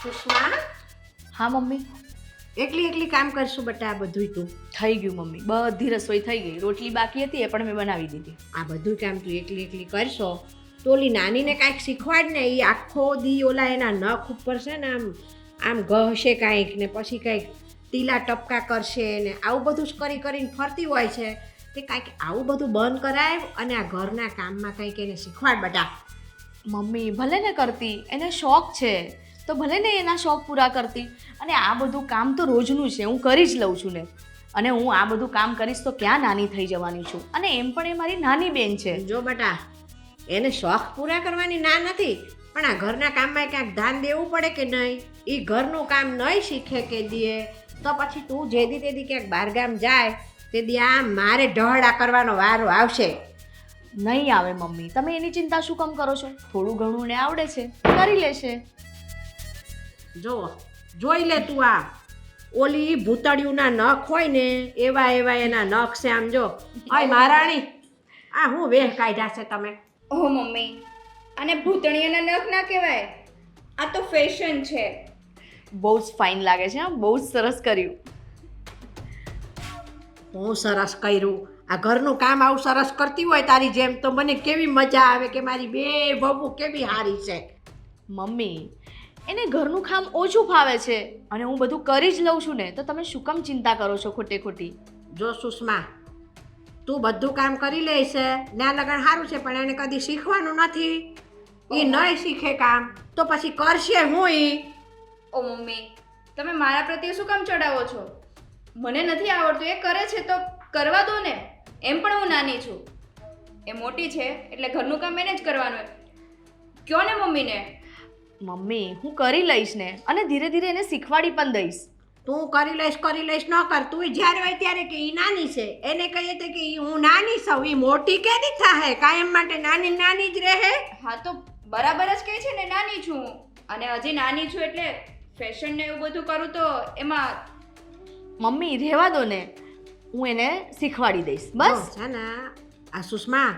સુષ્મા, હા મમ્મી. એકલી એકલી કામ કરશું બટા? આ બધું તું થઈ ગયું મમ્મી, બધી રસોઈ થઈ ગઈ. રોટલી બાકી હતી એ પણ મેં બનાવી દીધી. આ બધું કામ તું એકલી એકલી કરશો તો ઓલી નાનીને કાંઈક શીખવાડ ને. એ આખો દી ઓલા એના નખ ઉપર છે ને આમ આમ ઘહશે કાંઈક ને પછી કાંઈક તીલા ટપકા કરશે ને આવું બધું જ કરી કરીને ફરતી હોય છે. તે કાંઈક આવું બધું બંધ કરાય અને આ ઘરના કામમાં કંઈક એને શીખવાડ બટા. મમ્મી ભલે ને કરતી, એને શોખ છે તો ભલે ને એના શોખ પૂરા કરતી. અને આ બધું કામ તો રોજનું છે, હું કરી જ લઉં છું ને. અને હું આ બધું કામ કરીશ તો ક્યાં નાની થઈ જવાની છું. અને એમ પણ એ મારી નાની બેન છે. જો બટા, એને શોખ પૂરા કરવાની ના નથી, પણ આ ઘરના કામમાં ક્યાંક ધ્યાન દેવું પડે કે નહીં. એ ઘરનું કામ નહીં શીખે કે દે તો પછી તું જે દી તે દી ક્યાંક બહારગામ જાય તે દી આ મારે ઢહડા કરવાનો વારો આવશે. નહીં આવે મમ્મી, તમે એની ચિંતા શું કામ કરો છો? થોડું ઘણું ને આવડે છે, કરી લેશે. જો જોઈ લે તું, આ ઓલી ભૂતળિયુંના નખ હોય ને એવા એવા એના નખ છે. આમ જો, ઓય મહારાણી, આ હું વેહ કાઢ્યા છે તમે? ઓહ મમ્મી, આને ભૂતણીયાના નખ ના કહેવાય, આ તો ફેશન છે. બહુ જ ફાઇન લાગે છે, બહુ જ સરસ કર્યું. હું સરસ કર્યું? આ ઘરનું કામ આવું સરસ કરતી હોય તારી જેમ તો મને કેવી મજા આવે કે મારી બે બહુ કેવી હારી છે. મમ્મી, એને ઘરનું કામ ઓછું ફાવે છે અને હું બધું કરી જ લઉં છું ને, તો તમે શું કામ ચિંતા કરો છો ખોટે ખોટી? જો સુષ્મા, તું બધું કામ કરી લે છે ના લગન સારું છે, પણ એને કદી શીખવાનું નથી. એ નહીં શીખે કામ તો પછી કરશે હું? ઓ મમ્મી, તમે મારા પ્રત્યે શું કામ ચડાવો છો? મને નથી આવડતું, એ કરે છે તો કરવા દો ને. એમ પણ હું નાની છું, એ મોટી છે એટલે ઘરનું કામ એને જ કરવાનું હોય. કયો ને મમ્મીને. મમ્મી, હું કરી લઈશ ને, અને ધીરે ધીરે એને શીખવાડી પણ દઈશ. તું કરી લઈશ ન કર. તું જ્યારે હોય ત્યારે કે એ નાની છે, એને કહીએ તો કે હું નાની છું. એ મોટી કેદી થાય? કાયમ માટે નાની નાની જ રહે. હા તો બરાબર જ કહે છે ને, નાની છું હું. અને હજી નાની છું એટલે ફેશન ને એવું બધું કરું તો એમાં. મમ્મી રહેવા દો ને, હું એને શીખવાડી દઈશ બસ. છે ને આ સુષ્મા,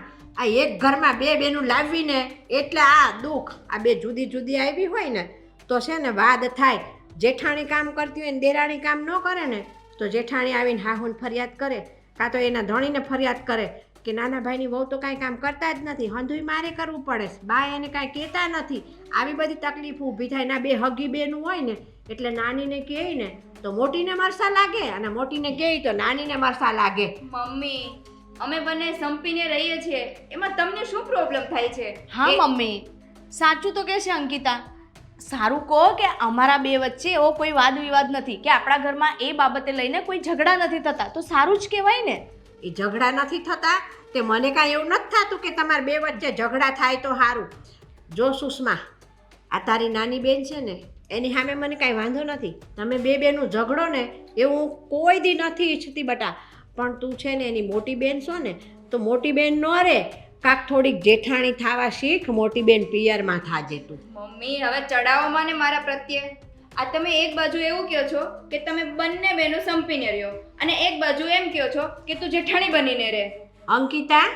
આ એક ઘરમાં બે બેનું લાવવીને એટલે આ દુઃખ. આ બે જુદી જુદી આવી હોય ને તો છે ને વાદ થાય. જેઠાણી કામ કરતી હોય ને દેરાણી કામ ન કરે ને તો જેઠાણી આવીને હાહુને ફરિયાદ કરે, કાં તો એના ધણીને ફરિયાદ કરે કે નાના ભાઈની વહુ તો કાંઈ કામ કરતા જ નથી, હંધુય મારે કરવું પડે છે, બા એને કાંઈ કહેતા નથી. આવી બધી તકલીફ ઊભી થાય. ના બે હગી બેનું હોય ને એટલે નાનીને કહે ને તો મોટીને મરસા લાગે અને મોટીને કહે તો નાનીને મરસા લાગે. મમ્મી, અમે બંને સંપીને રહીએ છીએ, એમાં તમને શું પ્રોબ્લેમ થાય છે? હા મમ્મી, સાચું તો કે છે અંકિતા. સારું કહો કે અમારા બે વચ્ચે એવો કોઈ વાદ વિવાદ નથી, કે આપણા ઘરમાં એ બાબતે લઈને કોઈ ઝઘડા નથી થતા, તો સારું જ કહેવાય ને. એ ઝઘડા નથી થતા તે મને કાંઈ એવું નથી થતું કે તમારે બે વચ્ચે ઝઘડા થાય તો સારું. જો સુષ્મા, આ તારી નાની બેન છે ને એની સામે મને કાંઈ વાંધો નથી. તમે બે બેનું ઝઘડો ને એવું કોઈ દી નથી ઈચ્છતી બટા, પણ તું છે ને એની મોટી બેન છો ને તો મોટી બેન ન રે, કાંક થોડીક જેઠાણી થવા શીખ. મોટી બેન પિયરમાં થાજે તું. મમ્મી, હવે ચડાવો મને મારા પ્રત્યે. આ તમે એક બાજુ એવું કહો છો કે તમે બંને બહેનો સંપીને રહ્યો, અને એક બાજુ એમ કહો છો કે તું જેઠાણી બનીને રહે. અંકિતા,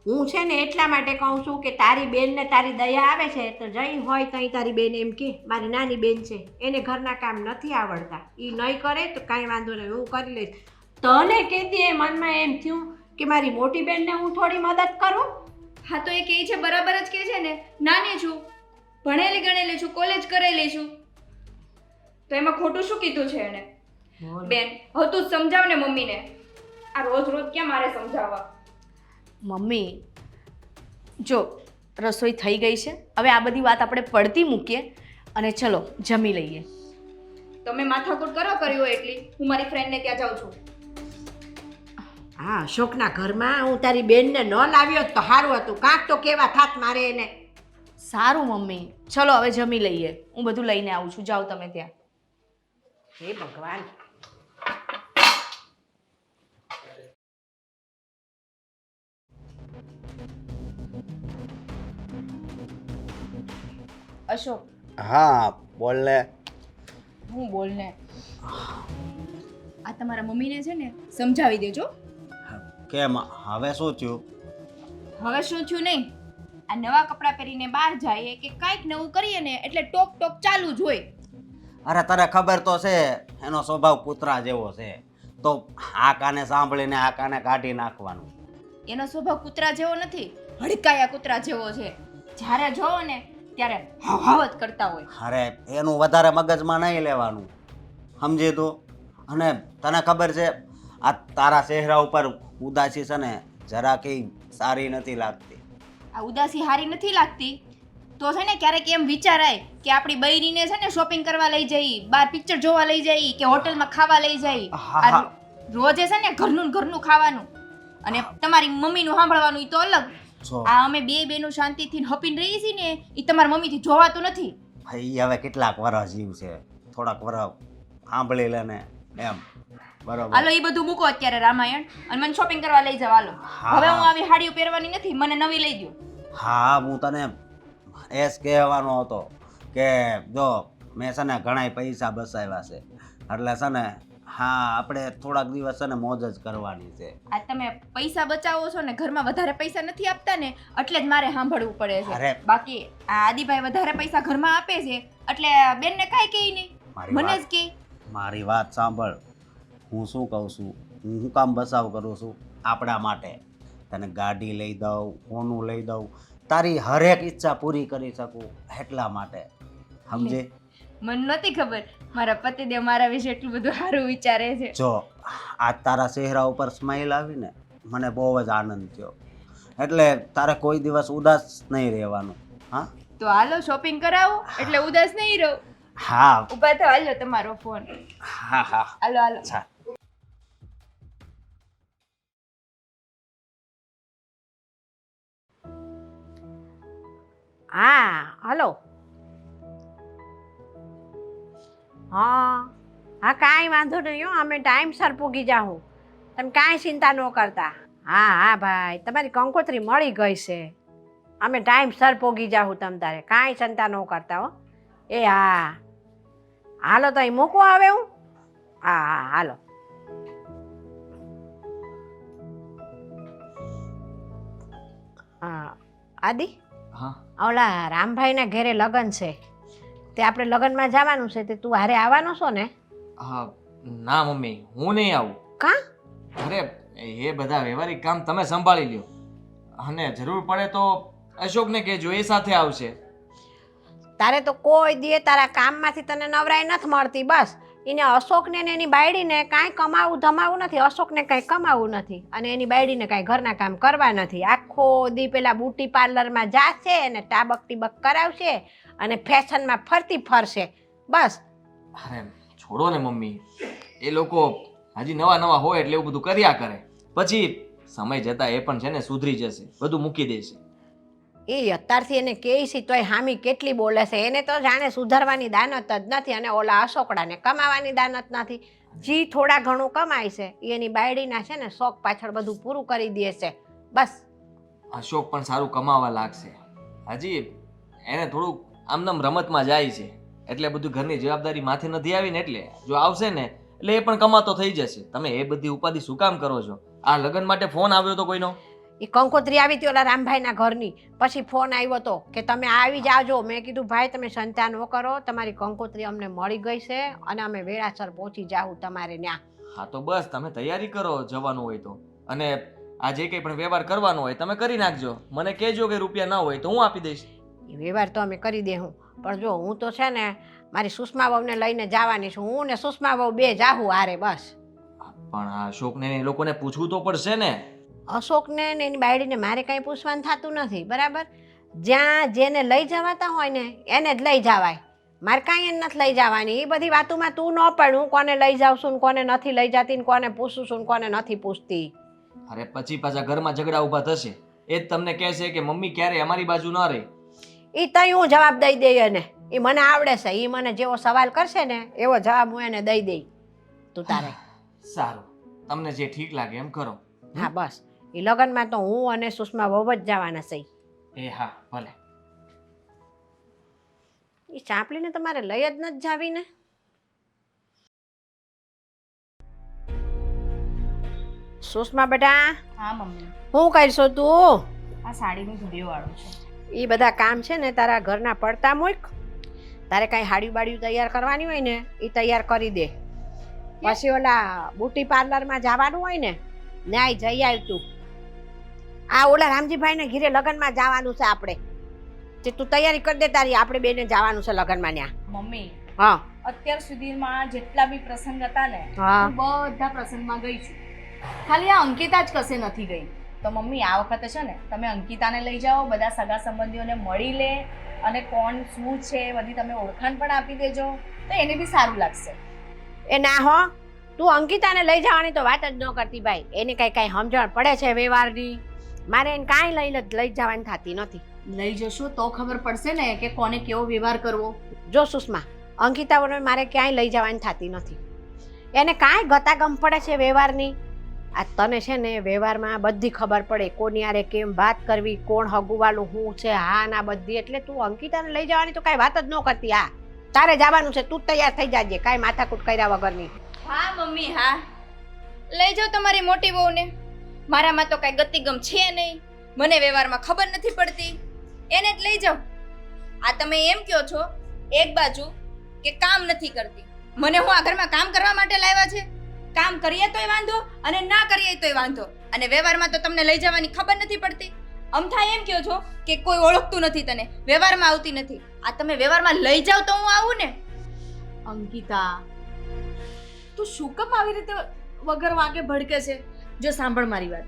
હું છે ને એટલા માટે કહું છું કે તારી બેનને તારી દયા આવે છે તો જઈ હોય કંઈ તારી બેન એમ કે મારી નાની બેન છે, એને ઘરના કામ નથી આવડતા, એ નહીં કરે તો કાંઈ વાંધો નહીં, હું કરી લઈશ. તને કહેતી એ મનમાં એમ થયું કે મારી મોટી બેનને હું થોડી મદદ કરું. હા તો એ કહે છે બરાબર જ કહે છે ને. નાની છું, ભણેલી ગણેલી છું, કોલેજ કરેલી છું, તો એમાં ખોટું શું કીધું છે એને? બેન, હવે તું સમજાવ ને મમ્મીને. આ રોજ રોજ ક્યાં મારે સમજાવવા? મમ્મી જો, રસોઈ થઈ ગઈ છે, હવે આ બધી વાત આપણે પડતી મૂકીએ અને ચલો જમી લઈએ. તમે માથાકૂટ કરો કર્યો એટલી, હું મારી ફ્રેન્ડને ત્યાં જાઉં છું. હા, અશોકના ઘરમાં હું તારી બેનને ન લાવ્યો તો સારું હતું, કાંક તો કેવા થાત મારે એને. સારું મમ્મી, ચલો હવે જમી લઈએ. હું બધું લઈને આવું છું, જાઓ તમે ત્યાં. હે ભગવાન. અશોક. હા બોલ ને. હું બોલ ને. આ તમારા મમ્મીને છે ને સમજાવી દેજો. કેમ હવે શું થયું? હવે શું થયું નહીં, આ નવા કપડાં પહેરીને બહાર જઈએ કે કાંઈક નવું કરીએ ને એટલે ટોક ટોક ચાલુ જ હોય. અરે તને ખબર તો છે એનો સ્વભાવ કૂતરા જેવો છે, તો આ કાને સાંભળીને આ કાને કાઢી નાખવાનું. એનો સ્વભાવ કૂતરા જેવો નથી, હડકાયા કૂતરા જેવો છે. જ્યારે જોવો ને ત્યારે હાવ જ કરતા હોય. અરે એનું વધારે મગજમાં નહીં લેવાનું, સમજી તું. અને તને ખબર છે આ તારા ચહેરા ઉપર ઉદાસી છે ને જરા કઈ સારી નથી લાગતી. આ ઉદાસી હારી નથી લાગતી તો છે ને ક્યારેક એમ વિચારાય કે આપણી બૈરીને છે ને શોપિંગ કરવા લઈ જઈ, બહાર પિક્ચર જોવા લઈ જઈ કે હોટલમાં ખાવા લઈ જઈ. હા, હા. રોજે છે ને ઘરનું ને ઘરનું ખાવાનું અને તમારી મમ્મીનું સાંભળવાનું ઈ તો અલગ. જો આ અમે બે બેનું શાંતિથી હપીને રહી છીએ ને ઈ તમારી મમ્મીથી જોવાતું નથી. ભાઈ હવે કેટલાક વર્ષ જીવ છે, થોડાક વર્ષ સાંભળી લે ને એમ, બરોબર. હાલો ઈ બધું મૂકો અત્યારે રામાયણ અને મને શોપિંગ કરવા લઈ જાવ હાલો. હા. હવે હું આવી સાડીઓ પહેરવાની નથી, મને નવી લઈ દો. હા, હું તને એ જ કહેવાનો હતો કે જો મેં છે ને ઘણા પૈસા બચાવ્યા છે, એટલે છે ને હા આપણે થોડાક દિવસ છે ને મોજ જ કરવાની છે. આ તમે પૈસા બચાવો છો ને ઘરમાં વધારે પૈસા નથી આપતા ને એટલે જ મારે સાંભળવું પડે છે. અરે. બાકી આ આદિભાઈ વધારે પૈસા ઘરમાં આપે છે એટલે બેનને કાંઈ કહે નહીં, મારી મને જ વાત- કહે. મારી વાત સાંભળ, હું શું કહું છું, હું શું કામ બચાવ કરું છું આપણા માટે. તને ગાડી લઈ દઉં, સોનું લઈ દઉં, તારી હરેક ઈચ્છા પૂરી કરી શકું એટલા માટે, સમજે. મને નહોતી ખબર મારા પતિદેવ મારા વિશે એટલું બધું સારું વિચારે છે. જો આજ તારા ચહેરા ઉપર સ્માઈલ આવીને મને બહુ જ આનંદ થયો, એટલે તારે કોઈ દિવસ ઉદાસ નહીં રહેવાનું. હા તો હાલો શોપિંગ કરાવો એટલે ઉદાસ નહીં રહો. હા ઊભા થાવ, હાલો તમારો ફોન. હા હા હાલો હાલો. અચ્છા. હા હલો. હા કાંઈ વાંધો નહીં હો, અમે ટાઈમસર પૂગી જાઉં, તમે કાંઈ ચિંતા ન કરતા. હા ભાઈ તમારી કંકોત્રી મળી ગઈ છે, અમે ટાઈમસર પૂગી જાઉં તમ તારે, કાંઈ ચિંતા ન કરતા હો. એ હા હાલો તો અહીં મૂકવા આવે હું. હા હાલો. હા આદિ, હા ઓલા રામભાઈના ઘરે લગ્ન છે, તે આપણે લગ્નમાં જવાનું છે, તે તું હારે આવવાનો છો ને? હા ના મમ્મી, હું નહીં આવું. કા? અરે એ બધા વ્યવહારિક કામ તમે સંભાળી લ્યો, અને જરૂર પડે તો અશોકને કહેજો, એ સાથે આવશે. તારે તો કોઈ દે તારા કામમાંથી તને નવરાઈ નથી મળતી, બસ એને અશોકને ને એની બાયડીને કાંઈ કમાવું ધમાવું નથી, અશોકને કાંઈ કમાવું નથી અને એની બાયડીને કાંઈ ઘરના કામ કરવા નથી. આખો દી પેલા બ્યુટી પાર્લરમાં જાશે અને ટાબક ટીબક કરાવશે અને ફેશનમાં ફરતી ફરશે, બસ. અરે છોડો ને મમ્મી, એ લોકો હજી નવા નવા હોય એટલે એવું બધું કર્યા કરે, પછી સમય જતા એ પણ છે ને સુધરી જશે, બધું મૂકી દેશે. એ અત્યારથી એને કહે છે તોય હામી કેટલી બોલે છે, એને તો જાણે સુધારવાની દાનત જ નથી અને ઓલા અશોકડાને કમાવાની દાનત નથી. જી થોડા ઘણું કમાય છે એ એની બાયડીના છે ને શોખ પાછળ બધું પૂરું કરી દે છે, બસ. અશોક પણ સારું કમાવા લાગશે, હજી એને થોડુંક આમનામ રમતમાં જાય છે, એટલે બધું ઘરની જવાબદારી માથે નથી આવી ને, એટલે જો આવશે ને એટલે એ પણ કમાતો થઈ જશે. તમે એ બધી ઉપાધિ શું કામ કરો છો? આ લગ્ન માટે ફોન આવ્યો તો કોઈનો? એ કંકોત્રી આવી હતી ઓલા રામભાઈના ઘરની, પછી ફોન આવ્યો હતો કે તમે આવી જાજો. મેં કીધું ભાઈ તમે ચિંતા ન કરો, તમારી કંકોત્રી અમને મળી ગઈ છે અને અમે વેળાસર પહોંચી જાવું તમારે ત્યાં. હા તો બસ તમે તૈયારી કરો જવાનું હોય તો, અને આ જે કંઈ પણ વ્યવહાર કરવાનો હોય તમે કરી નાખજો. મને કહેજો કે રૂપિયા ના હોય તો હું આપી દઈશ. એ વ્યવહાર તો અમે કરી દે. પણ જો હું તો છે ને મારી સુષ્મા વહુને લઈને જવાની છું, હું ને સુષ્મા વહુ બે જાહું હારે, બસ. પણ આ અશોકને એ લોકોને પૂછવું તો પડશે ને. અશોકને ને એની બાયડીને મારે કાંઈ પૂછવાનું થતું નથી, બરાબર. જ્યાં જેને લઈ જવાતા હોય ને એને જ લઈ જવાય, મારે કાંઈ એને નથી લઈ જવાની. એ બધી વાતોમાં તું ન પડ, હું કોને લઈ જાઉં છું ને કોને નથી લઈ જતી ને કોને પૂછું છું ને કોને નથી પૂછતી. અરે પછી પાછા ઘરમાં ઝઘડા ઊભા થશે, એ જ તમને કહેશે કે મમ્મી ક્યારે અમારી બાજુ ન રહી. એ તઈ હું જવાબ દઈ દઈ એને, એ મને આવડે છે, એ મને જેવો સવાલ કરશે ને એવો જવાબ હું એને દઈ દઈ. તું તારે સારું, તમને જે ઠીક લાગે એમ કરો. હા બસ, એ લગ્નમાં તો હું અને સુષ્મા વહુ જ જવાના છે. એ હા ભલે. એ ચાંપલીને તમારે લઈ જ નથી જાવી ને? સુષ્મા બેટા, હા મમ્મી, શું કરશો તું? આ સાડીનું વિડીયો વાળું છે. એ બધા કામ છે ને તારા ઘરના પડતા મૂક, તારે કાંઈ હાડિયું બાડિયું તૈયાર કરવાની હોય ને એ તૈયાર કરી દે. પછી ઓલા બ્યુટી પાર્લરમાં જવાનું હોય ને ન્યાય જઈ આવ તું. આ ઓલા રામજીભાઈને ઘીરે લગ્નમાં જવાનું છે આપણે. તે તું તૈયારી કરી દે તારી, આપણે બેને જવાનું છે લગ્નમાં ત્યાં. મમ્મી હા અત્યાર સુધીમાં જેટલા બી પ્રસંગ હતા ને હા. હું બધા પ્રસંગમાં ગઈ છું. ખાલી આ અંકિતા જ કશે નથી ગઈ. તો મમ્મી આ વખતે છે ને તમે અંકિતાને લઈ જાઓ, બધા સગા સંબંધીઓને મળી લે અને કોણ શું છે બધી તમે ઓળખાણ પણ આપી દેજો, તો એને બી સારું લાગશે. એ ના હો, તું અંકિતાને લઈ જવાની તો વાત જ ન કરતી ભાઈ. એને કાંઈ સમજણ પડે છે વ્યવહારની? મારે એને કાંઈ લઈ જવાની થતી નથી. લઈ જશો તો ખબર પડશે ને કે કોને કેવો વ્યવહાર કરવો. જો સુષ્મા, અંકિતાઓને મારે ક્યાંય લઈ જવાની થતી નથી. એને કાંઈ ગતાગમ પડે છે વ્યવહારની? આ તને છે ને વ્યવહારમાં બધી ખબર પડે, કોની યારે કેમ વાત કરવી, કોણ હગુવાલું શું છે, હા ના બધી. એટલે તું અંકિતાને લઈ જવાની તો કાંઈ વાત જ ન કરતી. હા તારે જવાનું છે, તું તૈયાર થઈ જાજે, કાંઈ માથાકૂટ કર્યા વગરની. હા મમ્મી હા, લઈ જાઓ તમારી મોટી વહુને. મારામાં તો કાંઈ ગતિગમ છે નહીં, મને વ્યવહારમાં ખબર નથી પડતી, એને જ લઈ જાઓ. આ તમે એમ કહો છો એક બાજુ કે કામ નથી કરતી. મને હું આ ઘરમાં કામ કરવા માટે લાવ્યા છે? કામ કરીએ તોય વાંધો અને ના કરીએ તોય વાંધો, અને વ્યવહારમાં તો તમને લઈ જવાની ખબર નથી પડતી. અમથા એમ કહો છો કે કોઈ ઓળખતું નથી તને, વ્યવહારમાં આવતી નથી. આ તમે વ્યવહારમાં લઈ જાઓ તો હું આવું ને. અંકિતા તું શું કામ આવી રીતે વગર વાંકે ભડકે છે? જો સાંભળ મારી વાત,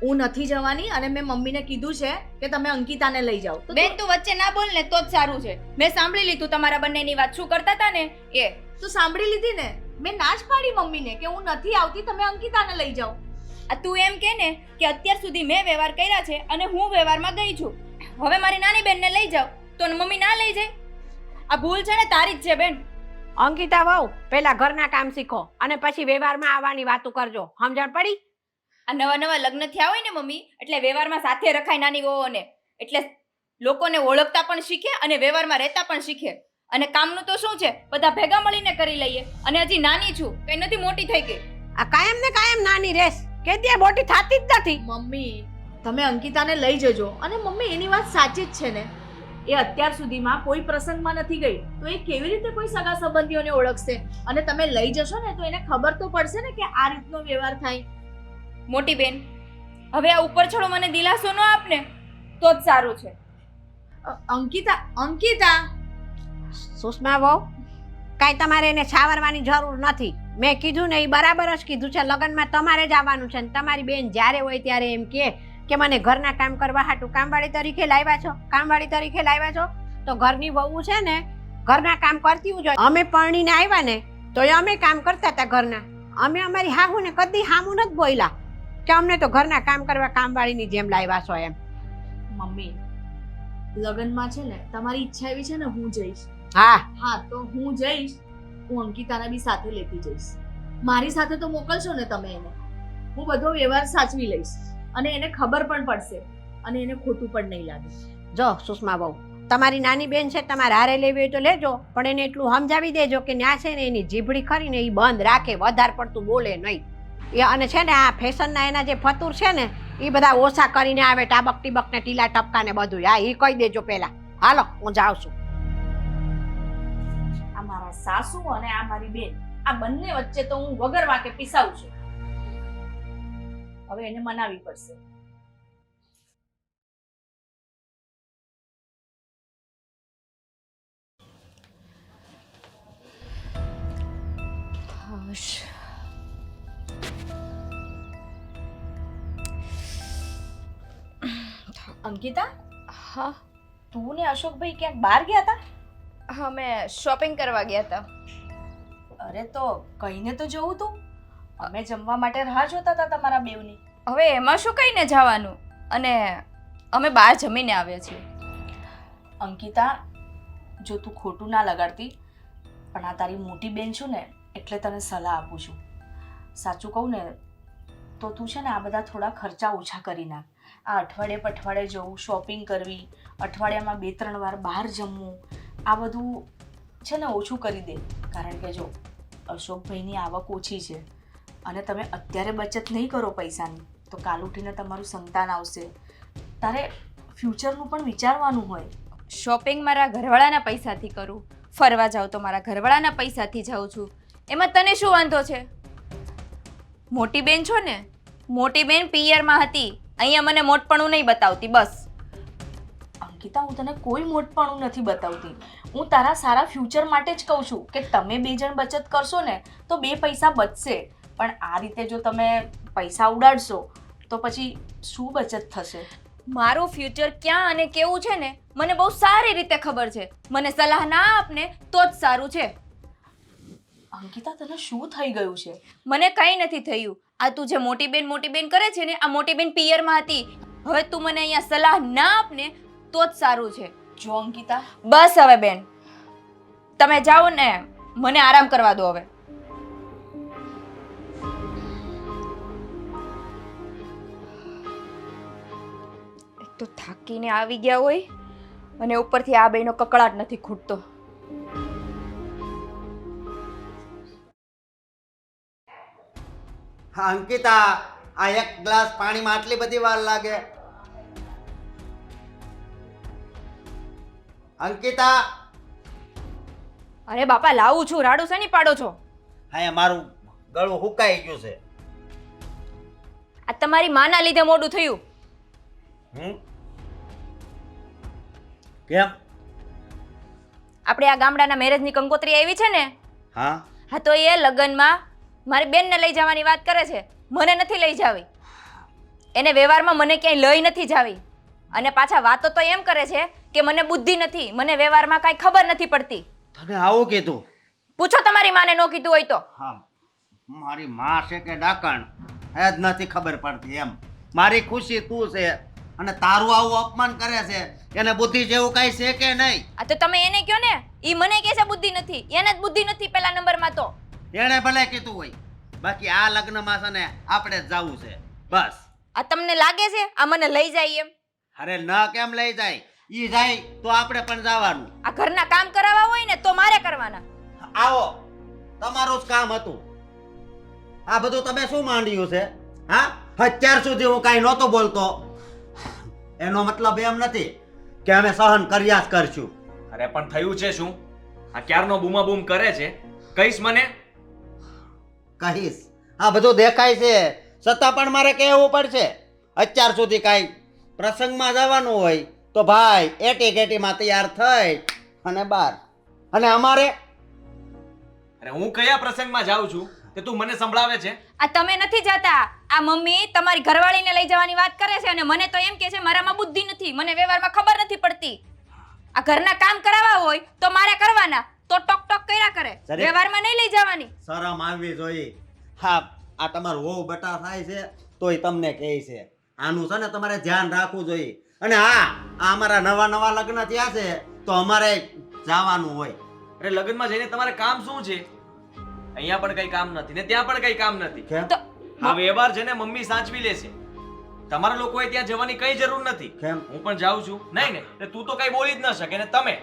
હું નથી જવાની અને મેં મમ્મીને કીધું છે કે તમે અંકિતાને લઈ જાઓ. તો બેન તું વચ્ચે ના બોલ ને તો જ સારું છે. મેં સાંભળી લીધું તમારા બંનેની વાત, શું કરતા હતા ને એ. તું સાંભળી લીધી ને? મેં ના જ પાડી મમ્મીને કે હું નથી આવતી, તમે અંકિતાને લઈ જાઓ. આ તું એમ કે ને કે અત્યાર સુધી મેં વ્યવહાર કર્યા છે અને હું વ્યવહારમાં ગઈ છું, હવે મારી નાની બેનને લઈ જાઓ તો મમ્મી ના લઈ જાય? આ ભૂલ છે ને તારી જ છે બેન. અંકિતા વહુ, પહેલા ઘરના કામ શીખો અને પછી વ્યવહારમાં આવવાની વાતો કરજો. સમજણ પડી? આ નવા નવા લગ્ન થયા હોય ને મમ્મી, એટલે વ્યવહારમાં સાથે રખાય નાની વહુઓને, એટલે લોકોને ઓળખતા પણ શીખે અને વ્યવહારમાં રહેતા પણ શીખે. અને કામનું તો શું છે, બધા ભેગા મળીને કરી લઈએ. અને હજી નાની છું, કઈ નથી મોટી થઈ ગઈ. આ કાયમ ને કાયમ નાની રેસ કે ત્યાં મોટી થતી જ નથી. મમ્મી તમે અંકિતાને લઈ જજો. અને મમ્મી એની વાત સાચી જ છે ને, એ અત્યાર સુધીમાં કોઈ પ્રસંગમાં નથી ગઈ તો એ કેવી રીતે કોઈ સગા સંબંધીઓને ઓળખશે? અને તમે લઈ જશો ને તો એને ખબર તો પડશે ને કે આ રીતનો વ્યવહાર થાય. મોટી બેન, હવે આ ઉપર છોડો મને દિલાસો ન આપને તો જ સારું છે. અંકિતા સુષ્મા વહુ, કાંઈ તમારે એને છાવરવાની જરૂર નથી. મેં કીધું ને એ બરાબર જ કીધું છે. લગ્નમાં તમારે જ આવવાનું છે ને તમારી બેન જ્યારે હોય ત્યારે એમ કે મને ઘરના કામ કરવા હાટું કામવાળી તરીકે લાવ્યા છો, કામવાળી તરીકે લાવ્યા છો. તો ઘરની વહુ છે ને ઘરના કામ કરતી હોય. અમે પરણીને આવ્યા ને તો અમે કામ કરતા હતા ઘરના. અમે અમારી હાહુને કદી હામું નથી બોલ્યા કે અમને તો ઘરના કામ કરવા કામવાળીની જેમ લાવ્યા છો એમ. મમ્મી લગ્નમાં છે ને તમારી ઈચ્છા એવી છે ને હું જઈશ. હા તો હું જઈશ. હું અંકિતાને બી સાથે લેતી જઈશ. મારી સાથે તો મોકલશો ને તમે એને? હું બધો વ્યવહાર સાચવી લઈશ અને એને ખબર પણ પડશે અને એને ખોટું પણ નહીં લાગે. જો સુષ્મા બહુ, તમારી નાની બેન છે, તમારે હારે લેવી હોય તો લેજો, પણ એને એટલું સમજાવી દેજો કે ન્યા છે ને એની જીભડી ખરીને એ બંધ રાખે, વધારે પડતું બોલે નહીં. એ અને છે ને આ ફેશનના એના જે ફતુર છે ને એ બધા ઓછા કરીને આવે, ટાબક ટીબક ને ટીલા ટપકા ને બધું. હા એ કહી દેજો પહેલા. હાલો હું જાઉં છું. આ મારા સાસુ અને આ મારી બેન, આ બંને વચ્ચે તો હું વગર વાંકે પીસાઉં છું. હવે એને મનાવી પડશે. અંકિતા, હા તું ને અશોકભાઈ ક્યાંક બહાર ગયા હતા? હા મેં શોપિંગ કરવા ગયા હતા. અરે તો કહીને તો જવું તું. અમે જમવા માટે રાહ જોતા હતા તમારા બેવની. હવે એમાં શું કહીને જવાનું, અને અમે બહાર જમીને આવ્યા છીએ. અંકિતા, જો તું ખોટું ના લગાડતી, પણ આ તારી મોટી બેન છું ને એટલે તને સલાહ આપું છું. સાચું કહું ને તો તું છે ને આ બધા થોડા ખર્ચા ઓછા કરી નાખ. આ અઠવાડિયે પઠવાડિયે જવું, શોપિંગ કરવી, અઠવાડિયામાં 2-3 વાર બહાર જમવું, આ બધું છે ને ઓછું કરી દે. કારણ કે જો અશોકભાઈની આવક ઓછી છે અને તમે અત્યારે બચત નહીં કરો પૈસાની તો કાલ ઉઠીને તમારું સંતાન આવશે. તારે ફ્યુચરનું પણ વિચારવાનું હોય. શોપિંગ મારા ઘરવાળાના પૈસાથી કરું, ફરવા જાઉં તો મારા ઘરવાળાના પૈસાથી જાઉં છું, એમાં તને શું વાંધો છે? મોટી બેન છો ને, મોટી બેન પિયરમાં હતી, અહીંયા મને મોટપણું નહીં બતાવતી બસ. અંકિતા, હું તને કોઈ મોટપણું નથી બતાવતી. હું તારા સારા ફ્યુચર માટે જ કહું છું કે તમે 2 જણ બચત કરશો ને તો 2 પૈસા બચશે. પણ આ રીતે જો તમે પૈસા ઉડાડશો તો પછી શું બચત થશે? મારું ફ્યુચર ક્યાં અને કેવું છે ને મને બહુ સારી રીતે ખબર છે. મને સલાહ ના આપને તો જ સારું છે. અંકિતા, તને શું થઈ ગયું છે? મને કંઈ નથી થયું. આ તું જે મોટી બેન કરે છે ને, આ મોટી બેન પિયરમાં હતી. હવે તું મને અહીંયા સલાહ ના આપને તો જ સારું છે. જો અંકિતા, બસ હવે બેન, તમે જાઓ ને, મને આરામ કરવા દો હવે. એક તો થાકીને આવી ગયા હોય અને ઉપરથી આ બેનો કકળાટ નથી ખૂટતો. હા અંકિતા, આ એક ગ્લાસ પાણીમાં આટલી બધી વાર લાગે? અંકિતા, અરે બાપા, લાવું છું. રાડું શેની પાડો છો? હા મારું ગળું હુકાઈ ગયું છે. આ તમારી માના લીધે મોડું થયું. કેમ? આપણે આ ગામડાના મેરેજની કંકોત્રી આવી છે ને, હા હા તો એ લગ્નમાં મારી બેનને લઈ જવાની વાત કરે છે. મને નથી લઈ જાવી. એને વ્યવહારમાં મને ક્યાંય લઈ નથી જાવી. અને પાછા વાતો તો એમ કરે છે કે મને બુદ્ધિ નથી, મને વ્યવહારમાં કાંઈ ખબર નથી પડતી. તને આવું કીધું? પૂછો તમારી માને, ન કીધું હોય તો. હા, મારી માં છે કે ડાકણ એ જ નથી ખબર પડતી એમ. મારી ખુશી તું છે અને તારું આવું અપમાન કરે છે. એને બુદ્ધિ જેવું કઈ છે કે નહીં? આ તો તમે એને કહો ને, ઈ મને કહે છે બુદ્ધિ નથી. એને જ બુદ્ધિ નથી પહેલા નંબરમાં તો. એને ભલે કીધું હોય, બાકી આ લગ્નમાં છે ને આપણે જ જવું છે બસ. આ તમને લાગે છે આ મને લઈ જાય એમ? અરે ન કેમ લઈ જાય? ઈ જાય તો આપણે પણ જવાનું. આ ઘરના કામ કરાવવા હોય ને તો મારે કરવાના. આવો, તમારું જ કામ હતું. આ બધું તમે શું માંડ્યું છે? હા, અત્યાર સુધી હું કાંઈ નહોતો બોલતો. એનો મતલબ એમ નથી કે અમે સહન કર્યા જ કરશું. અરે પણ થયું છે શું? આ ક્યારનો બૂમાબૂમ કરે છે, કહીશ મને? કહીશ. આ બધું દેખાય છે છતાં પણ મારે કહેવું પડશે. અત્યાર સુધી કાંઈ પ્રસંગમાં જવાનું હોય તો ભાઈ એટી કેટીમાં તૈયાર થઈ અને બાર. અને અમારે અરે હું કયા પ્રસંગમાં જાઉં છું તે તું મને સંભળાવે છે? આ તમે નથી જતા. આ મમ્મી તમારી ઘરવાળીને લઈ જવાની વાત કરે છે અને મને તો એમ કહે છે મારામાં બુદ્ધિ નથી, મને વ્યવહારમાં ખબર નથી પડતી. આ ઘરના કામ કરાવવા હોય તો મારે કરવાના, તો ટોક ટોક કર્યા કરે, વ્યવહારમાં નહીં લઈ જવાની. શરમ આવવી જોઈએ. હા, આ તમારું વહુ બટા થાય છે તોય તમને કહે છે. આનું છે ને તમારે ધ્યાન રાખવું જોઈએ. અને હા, આ અમારા નવા લગ્ન થયા છે તો અમારે જવાનું હોય. અરે લગ્નમાં જઈને તમારે કામ શું છે? અહીંયા પણ કઈ કામ નથી ને ત્યાં પણ કઈ કામ નથી. કેમ? આ વ્યવહાર છે ને મમ્મી સાચવી લેશે. તમારા લોકોએ ત્યાં જવાની કઈ જરૂર નથી. કેમ? હું પણ જાઉં છું. નહીં ને એટલે તું તો કઈ બોલી જ ન શકે. ને તમે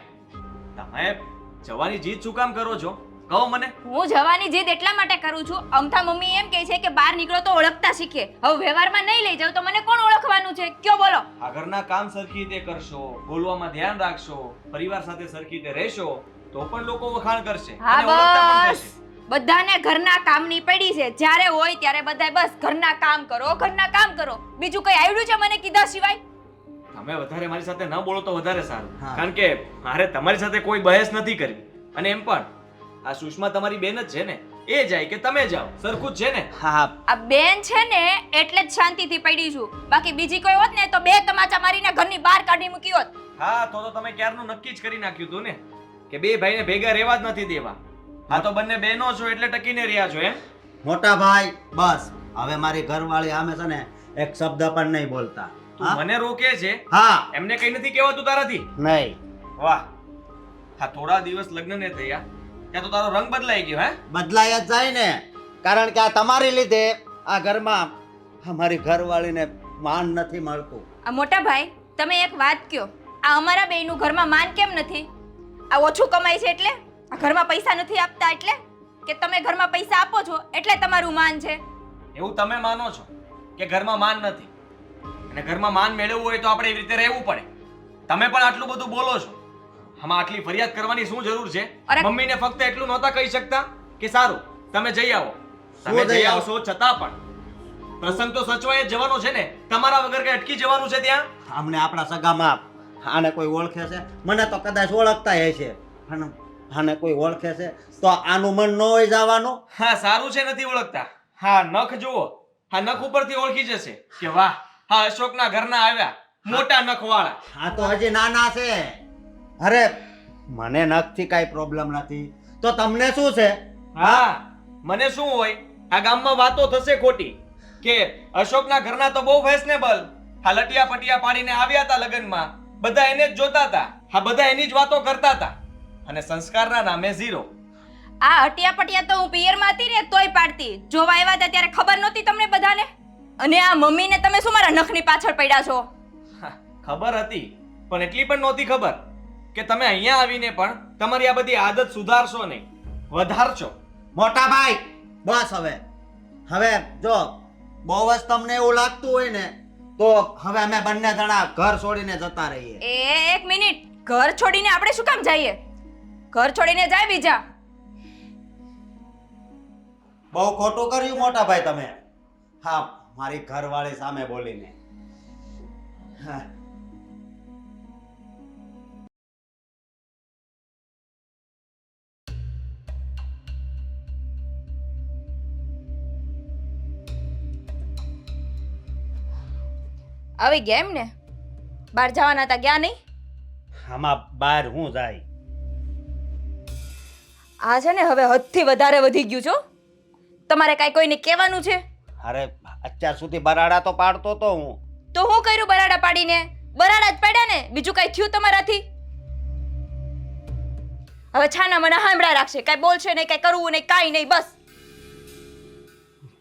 જવાની જીદ શું કામ કરો છો? કહો મને. હું જવાની જીદ એટલા માટે કરું છું, અમથા મમ્મી એમ કહે છે કે બહાર નીકળો તો ઓળખતા શીખે. હવે વ્યવહારમાં નહીં લઈ જાવ તો મને કોણ ઓળખવાનું છે? કયો બોલો. આ ઘરના કામ સરખી રીતે કરશો, બોલવામાં ધ્યાન રાખશો, પરિવાર સાથે સરખી રીતે રહેશો તો પણ લોકો વખાણ કરશે. હા અને ઓળખતા પણ બસ, થશે. બધાને ઘરના કામની પડી છે. જ્યારે હોય ત્યારે બધાય બસ ઘરના કામ કરો, ઘરના કામ કરો. બીજું કઈ આવડ્યું છે મને કીધા સિવાય? તમે વધારે મારી સાથે ન બોલો તો વધારે સારું. હા. કારણ કે મારે તમારી સાથે કોઈ બહેસ નથી કરવી. અને એમ પણ આ સુષ્મા તમારી બેન જ છે ને, એ જાય કે તમે જાઓ સરખું જ છે ને. હા, આ બેન છે ને એટલે જ શાંતિથી પડી છું. બાકી બીજી કોઈ હોત ને તો 2 તમાચા મારીને ઘરની બહાર કાઢી મૂકી હોત. હા, તો તમે ક્યારનું નક્કી જ કરી નાખ્યું હતું ને કે 2 ભાઈને ભેગા રહેવા જ નથી દેવા. આ તો બંને બહેનો છો એટલે ટકીને રહ્યા છો એમ. મોટા ભાઈ બસ હવે મારી ઘરવાળી આમે છે ને એક શબ્દ પણ નહીં બોલતા. તું મને રોકે છે? હા, એમને કઈ નથી કહેવાતું તારાથી? નહીં. વાહ, હા થોડા દિવસ લગ્નને થયા ત્યાં તો તારો રંગ બદલાઈ ગયો. હે, બદલાય જ જાય ને. કારણ કે આ તમારી લીધે આ ઘરમાં અમારી ઘરવાળીને માન નથી મળતું. આ મોટા ભાઈ તમે એક વાત કયો, આ અમારા બેયનું ઘરમાં માન કેમ નથી? આ ઓછું કમાય છે એટલે? આ ઘરમાં પૈસા નથી આપતા એટલે? કે તમે ઘરમાં પૈસા આપો છો એટલે તમારું માન છે? એવું તમે માનો છો કે ઘરમાં માન નથી? અને ઘરમાં માન મેળવવું હોય તો આપણે એવી રીતે રહેવું પડે. તમે પણ આટલું બધું બોલો છો આમાં આટલી ફરિયાદ કરવાની શું જરૂર છે? અરે! મમ્મીને ફક્ત એટલું નહોતા કહી શકતા કે સારું તમે જઈ આવો. તમે શું જઈ જઈ આવો? આવશો છતાં પણ પ્રસંગ તો સચવાય જ જવાનો છે ને. તમારા વગર કઈ અટકી જવાનું છે ત્યાં? અમને આપણા સગામાં આને કોઈ ઓળખે છે? મને તો કદાચ ઓળખતા હશે, પણ આને કોઈ ઓળખે છે તો આનું મન ન હોય જવાનું. હા સારું છે નથી ઓળખતા. હા નખ જુઓ, હા નખ ઉપરથી ઓળખી જશે કે વાહ હા અશોકના ઘરના આવ્યા મોટા નખવાળા. આ તો હજી નાના છે. અરે મને નખથી કાંઈ પ્રોબ્લેમ નથી, તો તમને શું છે? હા મને શું હોય, આ ગામમાં વાતો થશે ખોટી કે અશોકના ઘરના તો બહુ ફેશનેબલ, હા લટિયા પટિયા પાડીને આવ્યા હતા લગ્નમાં, બધા એને જ જોતા હતા, હા બધા એની જ વાતો કરતા હતા અને સંસ્કારના નામે ઝીરો. આ હટિયા પટિયા તો હું પિયરમાં હતી ને તોય પાડતી. જોવા આવ્યા હતા ત્યારે ખબર નહોતી તમને બધાને? અને આ મમ્મીને તમે શું મારા નખની પાછળ પડ્યા છો? હા, ખબર હતી પણ એટલી પણ નહોતી ખબર કે તમે અહીંયા આવીને પણ તમારી આ બધી આદત સુધારશો નહીં, વધારશો. મોટા ભાઈ બસ હવે જો બહુ જ તમને એવું લાગતું હોય ને તો હવે અમે બંને જણા ઘર છોડીને જતા રહીએ. એક મિનિટ, ઘર છોડીને આપણે શું કામ જઈએ? ઘર છોડીને જાય બીજા. બહુ ખોટું કર્યું મોટા ભાઈ તમે. હા મારી ઘરવાળી સામે બોલીને. હા આવી ગયા એમ ને? બહાર જવાના હતા, ગયા નહીં? આમાં બહાર હું જાય? આ છે ને હવે હદથી વધારે વધી ગયું છો. તમારે કાંઈ કોઈને કહેવાનું છે? અરે અત્યાર સુધી બરાડા તો પાડતો તો હું. તો હું કર્યું બરાડા પાડીને? બરાડા જ પાડ્યા ને, બીજું કાંઈ થયું તમારાથી? હવે છાના મને સાંભળા રાખશે, કાંઈ બોલશે નહીં, કાંઈ કરવું નહીં, કાંઈ નહીં, બસ.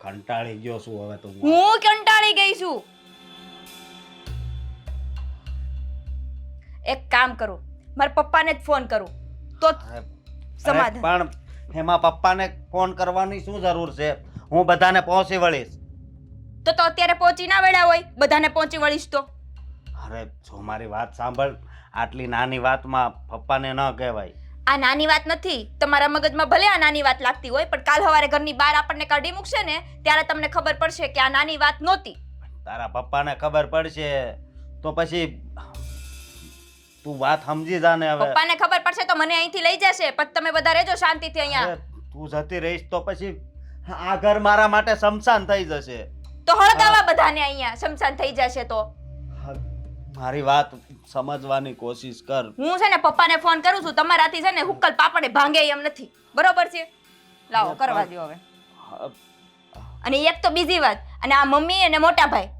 કંટાળી ગયો છું હવે તો હું. હું કંટાળી ગઈ છું. એક કામ કરું, મારા પપ્પાને જ ફોન કરું તો અરે સમાધાન. પણ એમાં પપ્પાને ફોન કરવાની શું જરૂર છે? હું બધાને પહોંચી વળીશ. તો અત્યારે પહોંચી ના વળ્યા હોય, બધાને પહોંચી વળીશ તો? અરે જો મારી વાત સાંભળ, આટલી નાની વાતમાં પપ્પાને ન કહેવાય. આ નાની વાત નથી. તમારા મગજમાં ભલે આ નાની વાત લાગતી હોય, પણ કાલ સવારે ઘરની બહાર આપણને કાઢી મૂકશે ને ત્યારે તમને ખબર પડશે કે આ નાની વાત નહોતી. તારા પપ્પાને ખબર પડશે તો પછી તું વાત સમજી જા ને હવે. પપ્પાને ખબર પડશે તો મને અહીંથી લઈ જશે, પછી તમે બધા રહેજો શાંતિથી અહીંયા. અરે, તું જતી રહીશ તો પછી આ ઘર મારા માટે શમશાન થઈ જશે. તો હળગાવા બધાને અહીંયા, શમશાન થઈ જશે તો. મારી વાત સમજવાની કોશિશ કર. હું છે ને પપ્પાને ફોન કરું છું, તમારાથી છે ને હુક્કલ પાપડે ભાંગે એમ નથી, બરોબર છે? લાવો કરવા દો હવે. અને એક તો બીજી વાત, અને આ મમ્મી અને મોટા ભાઈ,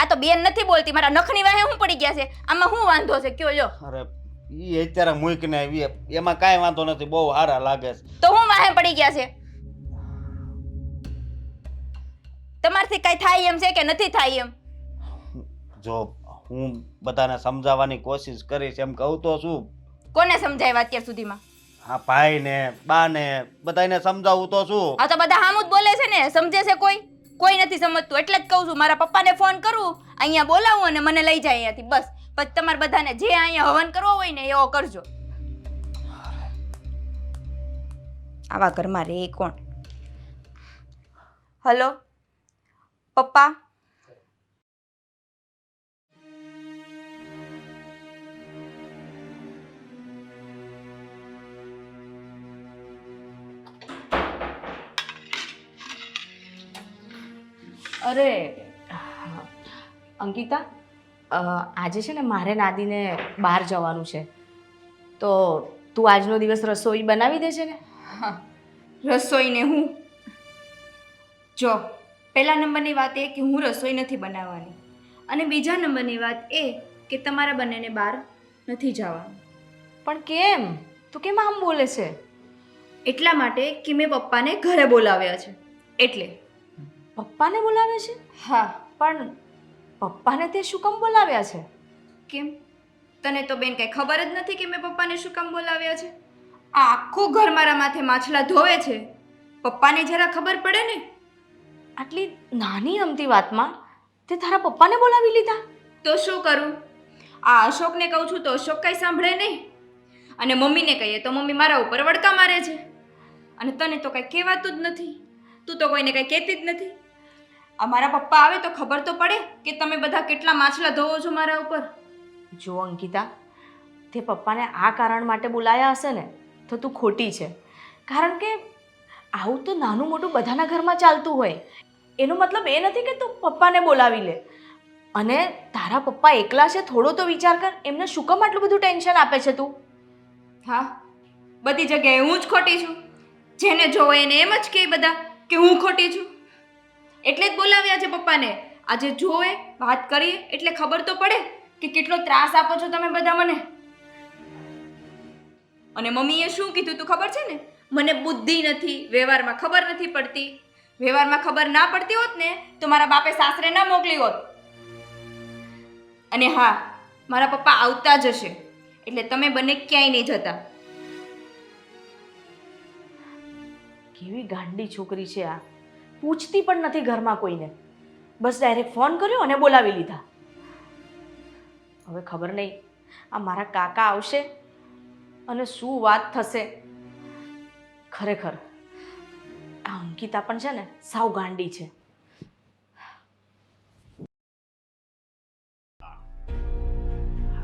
આ તો બેન નથી બોલતી, મારા નખની વાહે હું પડી ગયા છે, આમાં શું વાંધો છે કયો લ્યો? અરે ઈ અત્યારે મૂકને આવી, એમાં કાંઈ વાંધો નથી, બહુ સારા લાગે છે. તો હું વાહે પડી ગયા છે? તમારથી કઈ થાય એમ છે કે નથી થાય એમ? જો હું બધાને સમજાવવાની કોશિશ કરીશ એમ કહું તો છું. કોને સમજાવ્યા અત્યાર સુધીમાં? હા ભાઈને બાને બધાને સમજાવું તો છું. આ તો બધા હામું જ બોલે છે ને, સમજે છે કોઈ? કોઈ નથી સમજતું, એટલે જ કહું છું મારા પપ્પાને ફોન કરું, અહીંયા બોલાવું અને મને લઈ જાય અહીંયાથી, બસ. પછી તમારે બધાને જે અહીંયા હવન કરવો હોય ને એવો કરજો. આવા ઘરમાં રે કોણ? હલો પપ્પા? અરે અંકિતા, આજે છે ને મારે નાદીને બહાર જવાનું છે, તો તું આજનો દિવસ રસોઈ બનાવી દેજે ને. રસોઈને હું જો, પહેલા નંબરની વાત એ કે હું રસોઈ નથી બનાવવાની, અને બીજા નંબરની વાત એ કે તમારા બંનેને બહાર નથી જવાનું. પણ કેમ? તું કેમ આમ બોલે છે? એટલા માટે કે મેં પપ્પાને ઘરે બોલાવ્યા છે એટલે. પપ્પાને બોલાવે છે? હા. પણ પપ્પાને તે શું કામ બોલાવ્યા છે? કેમ, તને તો બેન કઈ ખબર જ નથી કે મેં પપ્પાને શું કામ બોલાવ્યા છે? આ આખું ઘર મારા માથે માછલા ધોવે છે, પપ્પાને જરા ખબર પડે ને. આટલી નાની અમતી વાતમાં તે તારા પપ્પાને બોલાવી લીધા? તો શું કરું? આ અશોકને કહું છું તો અશોક કઈ સાંભળે નહીં. અને મમ્મીને કહીએ તો મમ્મી મારા ઉપર વડકા મારે છે. અને તને તો કાંઈ કહેવાતું જ નથી. તું તો કોઈને કાંઈ કહેતી જ નથી. આ મારા પપ્પા આવે તો ખબર તો પડે કે તમે બધા કેટલા માછલા ધોવો છો મારા ઉપર. જો અંકિતા, તે પપ્પાને આ કારણ માટે બોલાયા હશે ને તો તું ખોટી છે. કારણ કે આવું તો નાનું મોટું બધાના ઘરમાં ચાલતું હોય. એનો મતલબ એ નથી કે તું પપ્પાને બોલાવી લે. અને તારા પપ્પા એકલા છે, થોડો તો વિચાર કર, એમને શું કામ આટલું બધું ટેન્શન આપે છે તું? હા, બધી જગ્યાએ હું જ ખોટી છું. જેને જોવે એને એમ જ કહે બધા કે હું ખોટી છું. એટલે જ બોલાવ્યા છે પપ્પાને. આજે જોવે, વાત કરીએ એટલે ખબર તો પડે કે કેટલો ત્રાસ આપો છો તમે બધા મને. અને મમ્મીએ શું કીધું તું ખબર છે ને? મને બુદ્ધિ નથી, વ્યવહારમાં ખબર નથી પડતી. વ્યવહારમાં ખબર ના પડતી હોત ને તો મારા બાપે સાસરે ના મોકલી હોત. અને હા, મારા પપ્પા આવતા જ હશે એટલે તમે બંને ક્યાંય નહીં જતા. કેવી ગાંડી છોકરી છે આ! પૂછતી પણ નથી ઘરમાં કોઈને, બસ ડાયરેક્ટ ફોન કર્યો અને બોલાવી લીધા. હવે ખબર નહીં આ મારા કાકા આવશે અને શું વાત થશે. ખરેખર આ અંકિતા પણ છે ને સાવ ગાંડી છે.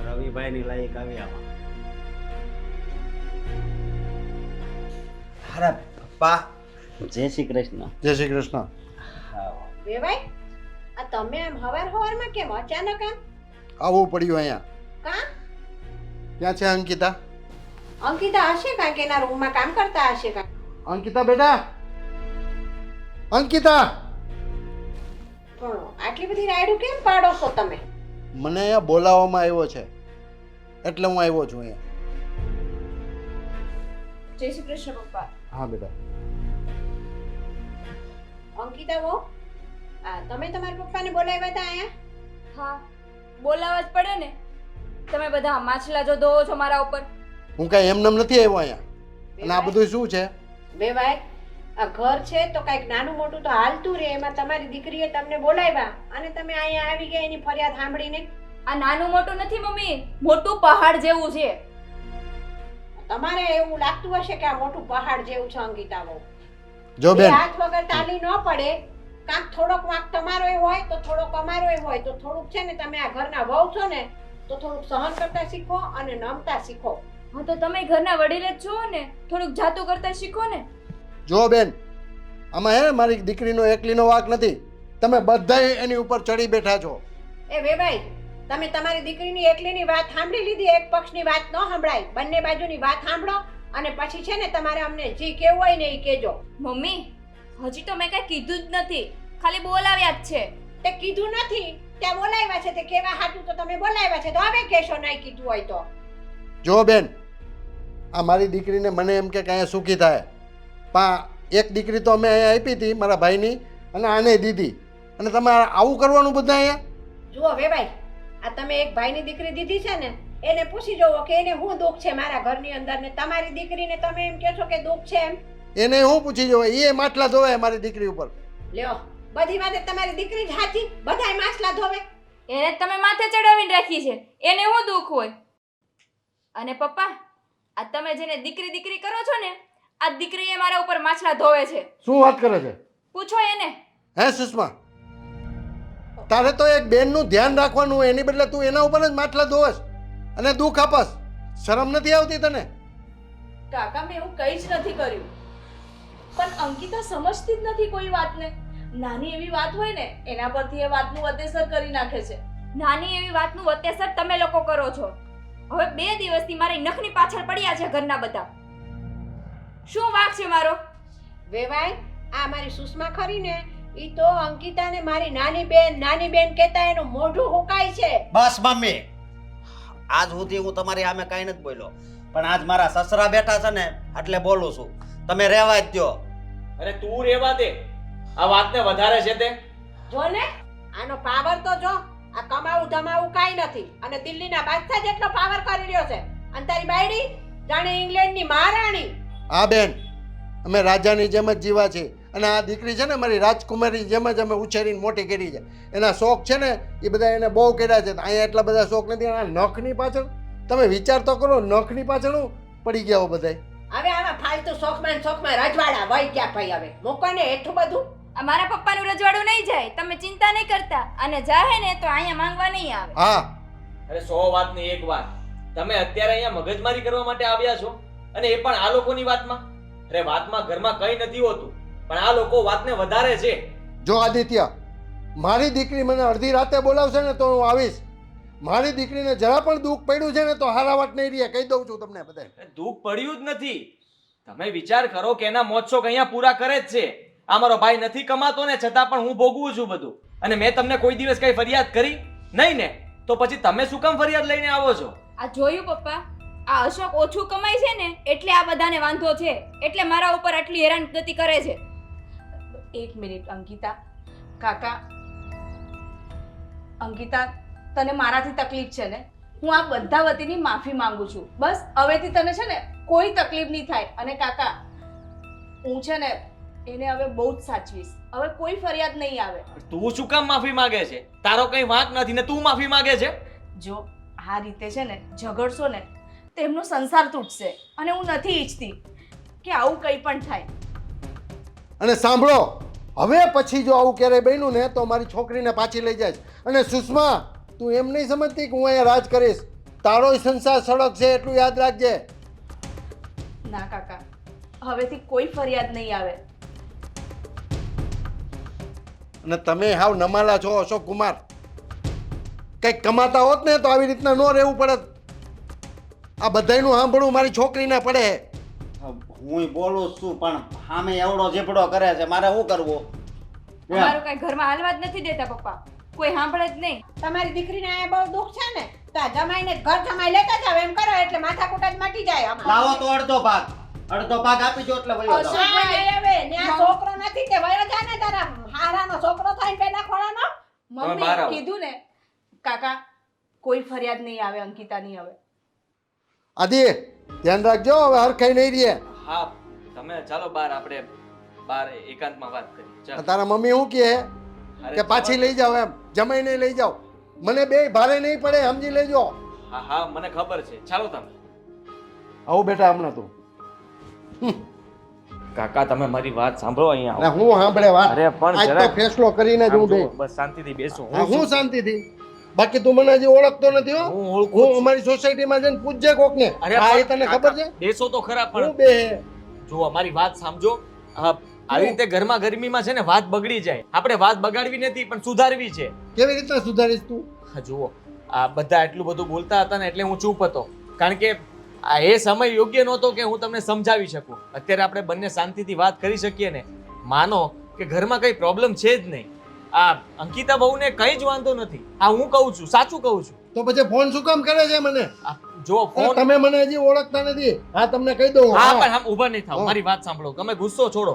રવિભાઈની લાયક આવી આમાં. અરે પપ્પા, જય શ્રી કૃષ્ણ. જય શ્રી કૃષ્ણ. હા. વેવાઈ, આ તમે આમ હવારમાં કેમ અચાનક આમ? આવવું પડ્યું અહીંયા. કા? ક્યાં છે અંકિતા? અંકિતા હશે કાંઈક એના રૂમમાં કામ કરતા હશે કાંઈક. અંકિતા બેટા, અંકિતા! પણ આટલી બધી રાયડું કેમ પાડો છો તમે? મને અહીંયા બોલાવવામાં આવ્યો છે એટલે હું આવ્યો છું અહીંયા. જય શ્રી કૃષ્ણ પપ્પા. હા બેટા. અંકિતા વહુ, તમે તમારા પપ્પાને બોલાવ્યા હતા અહીંયા? હા, બોલાવા જ પડે ને. તમે બધા માછલા જો ધોવો છો મારા ઉપર. હું કાંઈ એમનેમ નથી આવ્યો અહીંયા. અને આ બધું શું છે? વેવાઈ, આ ઘર છે તો કાંઈક નાનું મોટું તો હાલતું રહે. એમાં તમારી દીકરીએ તમને બોલાવ્યા અને તમે અહીંયા આવી ગયા એની ફરિયાદ સાંભળીને. આ નાનું મોટું નથી મમ્મી, મોટું પહાડ જેવું છે. તમારે એવું લાગતું હશે કે આ મોટું પહાડ જેવું છે અંકિતા વહુ. જો બેન, હાથ વગર તાલી ન પડે. કાંક થોડોક વાંક તમારો હોય તો થોડોક અમારો હોય તો થોડુંક છે ને, તમે આ ઘરના વહુ છો ને તો થોડુંક સહન કરતા શીખો અને નમતા શીખો. હા તો તમે ઘરના વડીલ જ છો ને, થોડુંક જાતું કરતા શીખો ને. જો બેન, આમાં હે ને મારી દીકરીનો એકલીનો વાંક નથી. તમે બધાય એની ઉપર ચડી બેઠા છો. એ વેવાઈ, તમે તમારી દીકરીની એકલીની વાત સાંભળી લીધી. એક પક્ષની વાત ન સંભળાય. બંને બાજુની વાત સાંભળો અને પછી છે ને તમારે અમને જે કહેવું હોય ને એ કહેજો. મમ્મી, હજી તો મેં કઈ કીધું જ નથી, ખાલી બોલાવ્યા જ છે. તે કીધું નથી, ત્યાં બોલાવ્યા છે. તે કેવા હાટું તો તમે બોલાવ્યા છે તો હવે કહેશો નહીં કીધું હોય તો. જો બેન, આ મારી દીકરીને મને એમ કે અહીંયા સુખી થાય. એક દીકરી તો અમે અહીંયા આપી હતી મારા ભાઈની, અને આને દીધી, અને તમે આવું કરવાનું બધા અહીંયા? જુઓ વેવાઈ, આ તમે એક ભાઈની દીકરી દીધી છે ને, એને પૂછી જોવો કે એને શું દુઃખ છે મારા ઘરની અંદર, ને તમારી દીકરીને તમે એમ કહેશો કે દુઃખ છે એમ. એને હું પૂછી જોવાય? એ માટલા ધોવાય મારી દીકરી ઉપર. લ્યો, બધી વાતે તમારી દીકરી જ સાચી, બધાય માછલા ધોવે. એને જ તમે માથે ચડાવીને રાખી છે, એને શું દુઃખ હોય? અને પપ્પા, આ તમે જેને દીકરી દીકરી કરો છો ને, આ દીકરીએ મારા ઉપર માછલા ધોવે છે. શું વાત કરે છે? પૂછો એને. હે સુષ્મા, તારે તો એક બેનનું ધ્યાન રાખવાનું હોય, એની બદલે તું એના ઉપર જ માટલા ધોવસ અને દુઃખ આપસ. શરમ નથી આવતી તને? કાકા, મેં એવું કંઈ જ નથી કર્યું. પણ અંકિતા સમજતી જ નથી કોઈ વાતને. નાની એવી વાત હોય ને એના પરથી એ વાતનું અતેસર કરી નાખે છે. નાની એવી વાતનું અત્યાસર તમે લોકો કરો છો. હવે 2 દિવસથી મારી નખની પાછળ પડ્યા છે ઘરના બધા. શું વાંક છે મારો? વેવાઈ, આ મારી સુષ્મા ખરી ને, ઈ તો અંકિતાને મારી નાની બેન કહેતા એનું મોઢું હુકાય છે. બસ મમ્મી, આજ સુધી હું તમારી સામે કાંઈ નથી બોલ્યો, પણ આજ મારા સસરા બેઠા છે ને એટલે બોલું છું. તમે રહેવા જ દો. અરે તું રહેવા દે, આ વાતને વધારે છે તે. જો ને, આનો પાવર તો જો. આ કમાવું ધમાવું કાંઈ નથી અને દિલ્હીના બાદશાહ જેટલો પાવર કરી રહ્યો છે. અને તારી બાયડી જાણે ઇંગ્લેન્ડની મહારાણી. હા બેન, અમે રાજાની જેમ જ જીવા છીએ, અને આ દીકરી છે ને મારી રાજકુમારી જેમ જ અમે ઉછેરીને મોટી કરી છે. એના શોખ છે ને એ બધા એને બહુ કર્યા છે. અહીંયા એટલા બધા શોખ નથી. આ નખની પાછળ તમે વિચાર તો કરો, નોકરી પાછળ હું પડી ગયા હો બધાય. હવે આવા ફાલતુ શોખમાં રજવાડા વહી ગયા ભાઈ. હવે મૂકો ને એટલું બધું. આ મારા પપ્પાનું રજવાડું નહીં જાય, તમે ચિંતા નહીં કરતા. અને જાહે ને તો અહીંયા માંગવા નહીં આવે. હા, અરે 100 વાતની એક વાત. તમે અત્યારે અહીંયા મગજમારી કરવા માટે આવ્યા છો અને એ પણ આ લોકોની વાતમાં. અરે વાતમાં ઘરમાં કંઈ નથી હોતું, પણ આ લોકો વાતને વધારે છે. જો આદિત્ય, મારી દીકરી મને અડધી રાતે બોલાવશે ને તો હું આવીશ. મારી દીકરીને જરા પણ દુઃખ પડ્યું છે ને તો હારાવટ નહીં રહે, કહી દઉં છું તમને બધાય. અરે દુઃખ પડ્યું જ નથી. તમે વિચાર કરો કે એના મોજશોખ અહીંયા પૂરા કરે જ છે. આ મારો ભાઈ નથી કમાતો ને છતાં પણ હું ભોગવું છું બધું. અને મેં તમને કોઈ દિવસ કઈ ફરિયાદ કરી નહીં ને, તો પછી તમે શું કામ ફરિયાદ લઈને આવો છો? આ જોયું પપ્પા, આ અશોક ઓછું કમાય છે ને એટલે આ બધાને વાંધો છે, એટલે મારા ઉપર આટલી હેરાનગતિ કરે છે. એક મિનિટ અંકિતા, કાકા, અંકિતા, તને મારાથી તકલીફ છે ને? હું આ બધા વતીની માફી માંગુ છું. બસ હવેથી તને છે ને કોઈ તકલીફ નહીં થાય. અને કાકા, હું છે ને એને હવે બહુ જ સાચવીશ. હવે કોઈ ફરિયાદ નહીં આવે. તું શું કામ માફી માંગે છે? તારો કઈ વાંક નથી ને તું માફી માંગે છે? જો આ રીતે છે ને ઝઘડશો ને તો એમનો સંસાર તૂટશે. અને હું નથી ઈચ્છતી કે આવું કંઈ પણ થાય. અને સાંભળો, હવે પછી જો આવું ક્યારેય બન્યું ને તો મારી છોકરીને પાછી લઈ જાય. અને સુષ્મા, તું એમ નહીં સમજતી કે હું અહીંયા રાજ કરીશ. તારોય સંસાર સડક છે એટલું યાદ રાખજે. ના કાકા, હવેથી કોઈ ફરિયાદ નહીં આવે. અને તમે હાવ નમાલા છો અશોક કુમાર. કંઈક કમાતા હોત ને તો આવી રીતના ન રહેવું પડત. આ બધાયનું સાંભળવું મારી છોકરીને પડે. હું બોલું છું પણ સામે એવડો ઝીપડો કરે છે, મારે શું કરવું? અમારું કઈ ઘરમાં હાલવા જ નથી દેતા પપ્પા, કોઈ સાંભળે જ નહીં. તમારી દીકરીને આ બહુ દુઃખ છે ને તો આ જમાઈને ઘર જમાઈ લેતા જાવ એમ કરો એટલે માથાકૂટ જ મટી જાય. લાવો તો અડધો ભાગ આપી દો એટલે વયો જાઓ. હવે ને આ છોકરો નથી તે વયો જા ને તારા હારાનો છોકરો થાય પેલા ખોળાનો. બહાર મમ્મી આવો. કીધું ને કાકા, કોઈ ફરિયાદ નહીં આવે અંકિતાની હવે. આદિ, ધ્યાન રાખજો, હવે હરખાઈ નહીં રહે. હા, તમે ચાલો બહાર, આપણે બહાર એકાંતમાં વાત કરીએ. ચાલો. તારા મમ્મી શું કહે અરે કે પાછી લઈ જાઓ એમ, જમાઈને લઈ જાઓ. મને બે ભારે નહીં પડે, સમજી લેજો. હા હા, મને ખબર છે. ચાલો તમે. આવું બેટા હમણાં તું. કાકા, તમે મારી વાત સાંભળો અહીંયા અને હું સાંભળે વાત. અરે પણ આજ તો જરાક ફેસલો કરીને જ હું બે. બસ શાંતિથી બેસો. હું શાંતિથી. બાકી તું મને હજી ઓળખતો નથી હો. હું ઓળખું હું છું. અમારી સોસાયટીમાં જઈને પૂછજે કોકને. અરે આ એ પણ તને કાકા, ખબર છે? બેસો તો ખરા. હું પણ બે. જો અમારી વાત સમજો. આવી રીતે ઘરમાં ગરમીમાં છે ને વાત બગડી જાય. આપણે વાત બગાડવી નથી પણ સુધારવી છે. કેવી રીતના સુધારીશ તું? જુઓ, આ બધા એટલું બધું બોલતા હતા ને એટલે હું ચૂપ હતો. કારણ કે આ એ સમય યોગ્ય નહોતો કે હું તમને સમજાવી શકું. અત્યારે આપણે બંને શાંતિથી વાત કરી શકીએ ને. માનો કે ઘરમાં કઈ પ્રોબ્લેમ છે જ નહીં. આ અંકિતા બહુને કઈ જ વાંધો નથી. આ હું કહું છું, સાચું કહું છું. તો પછી ફોન શું કામ કરે છે મને? આ જો અરે ફોન. તમે મને હજી ઓળખતા નથી. હા, તમને કહી દઉં. હા, હા. પણ આમ ઊભા નહીં થાવ. હા. મારી વાત સાંભળો. તમે ગુસ્સો છોડો.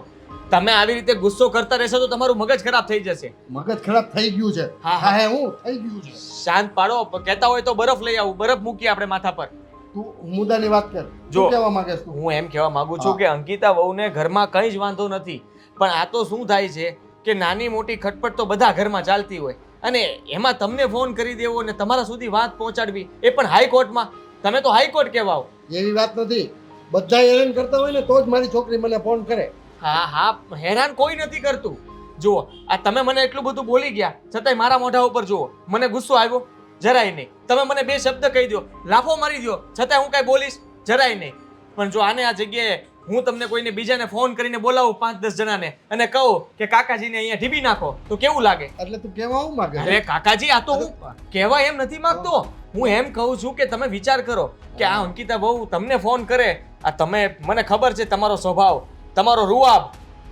તમે આવી રીતે ગુસ્સો કરતા રહેશો તો તમારું મગજ ખરાબ થઈ જશે. મગજ ખરાબ થઈ ગયું છે. હા, હા હે, હું થઈ ગયું છે. શાંત પાડો. કહેતા હોય તો બરફ લઈ આવું. બરફ મૂકીએ આપણે માથા પર. તું મુદ્દાની વાત કર. જો. શું કહેવા માંગે છે તું? હું એમ કહેવા માંગુ છું હા. કે અંકિતા વહુને ઘરમાં કંઈ જ વાંધો નથી. પણ આ તો શું થાય છે કે નાની મોટી ખટપટ તો બધા ઘરમાં ચાલતી હોય અને એમાં તમને ફોન કરી દેવો અને તમારા સુધી વાત પહોંચાડવી, એ પણ હાઈકોર્ટમાં. તમે તો હાઈકોર્ટ કહેવાઓ. એવી વાત નથી. બધા હેરાન કરતા હોય ને તો જ મારી છોકરી મને ફોન કરે. હા હા, હેરાન કોઈ નથી કરતું. જુઓ, આ તમે મને એટલું બધું બોલી ગયા છતાંય મારા મોઢા ઉપર જુઓ, મને ગુસ્સો આવ્યો? જરાય નહીં. તમે મને બે શબ્દ કહી દો, લાફો મારી દો, છતાંય હું કાંઈ બોલીશ? જરાય નહીં. પણ જો આને આ જગ્યાએ હું તમને કોઈને બીજાને ફોન કરીને બોલાવું 5-10 જણાને અને કહું કે કાકાજીને અહીંયા ઢીબી નાખો તો કેવું લાગે? એટલે તું કહેવા હું માંગે? અરે કાકાજી, આ તો હું કહેવા એમ નથી માંગતો. હું એમ કહું છું કે તમે વિચાર કરો કે આ અંકિતા બહુ તમને ફોન કરે. આ તમે, મને ખબર છે તમારો સ્વભાવ, તમારો રૂઆબ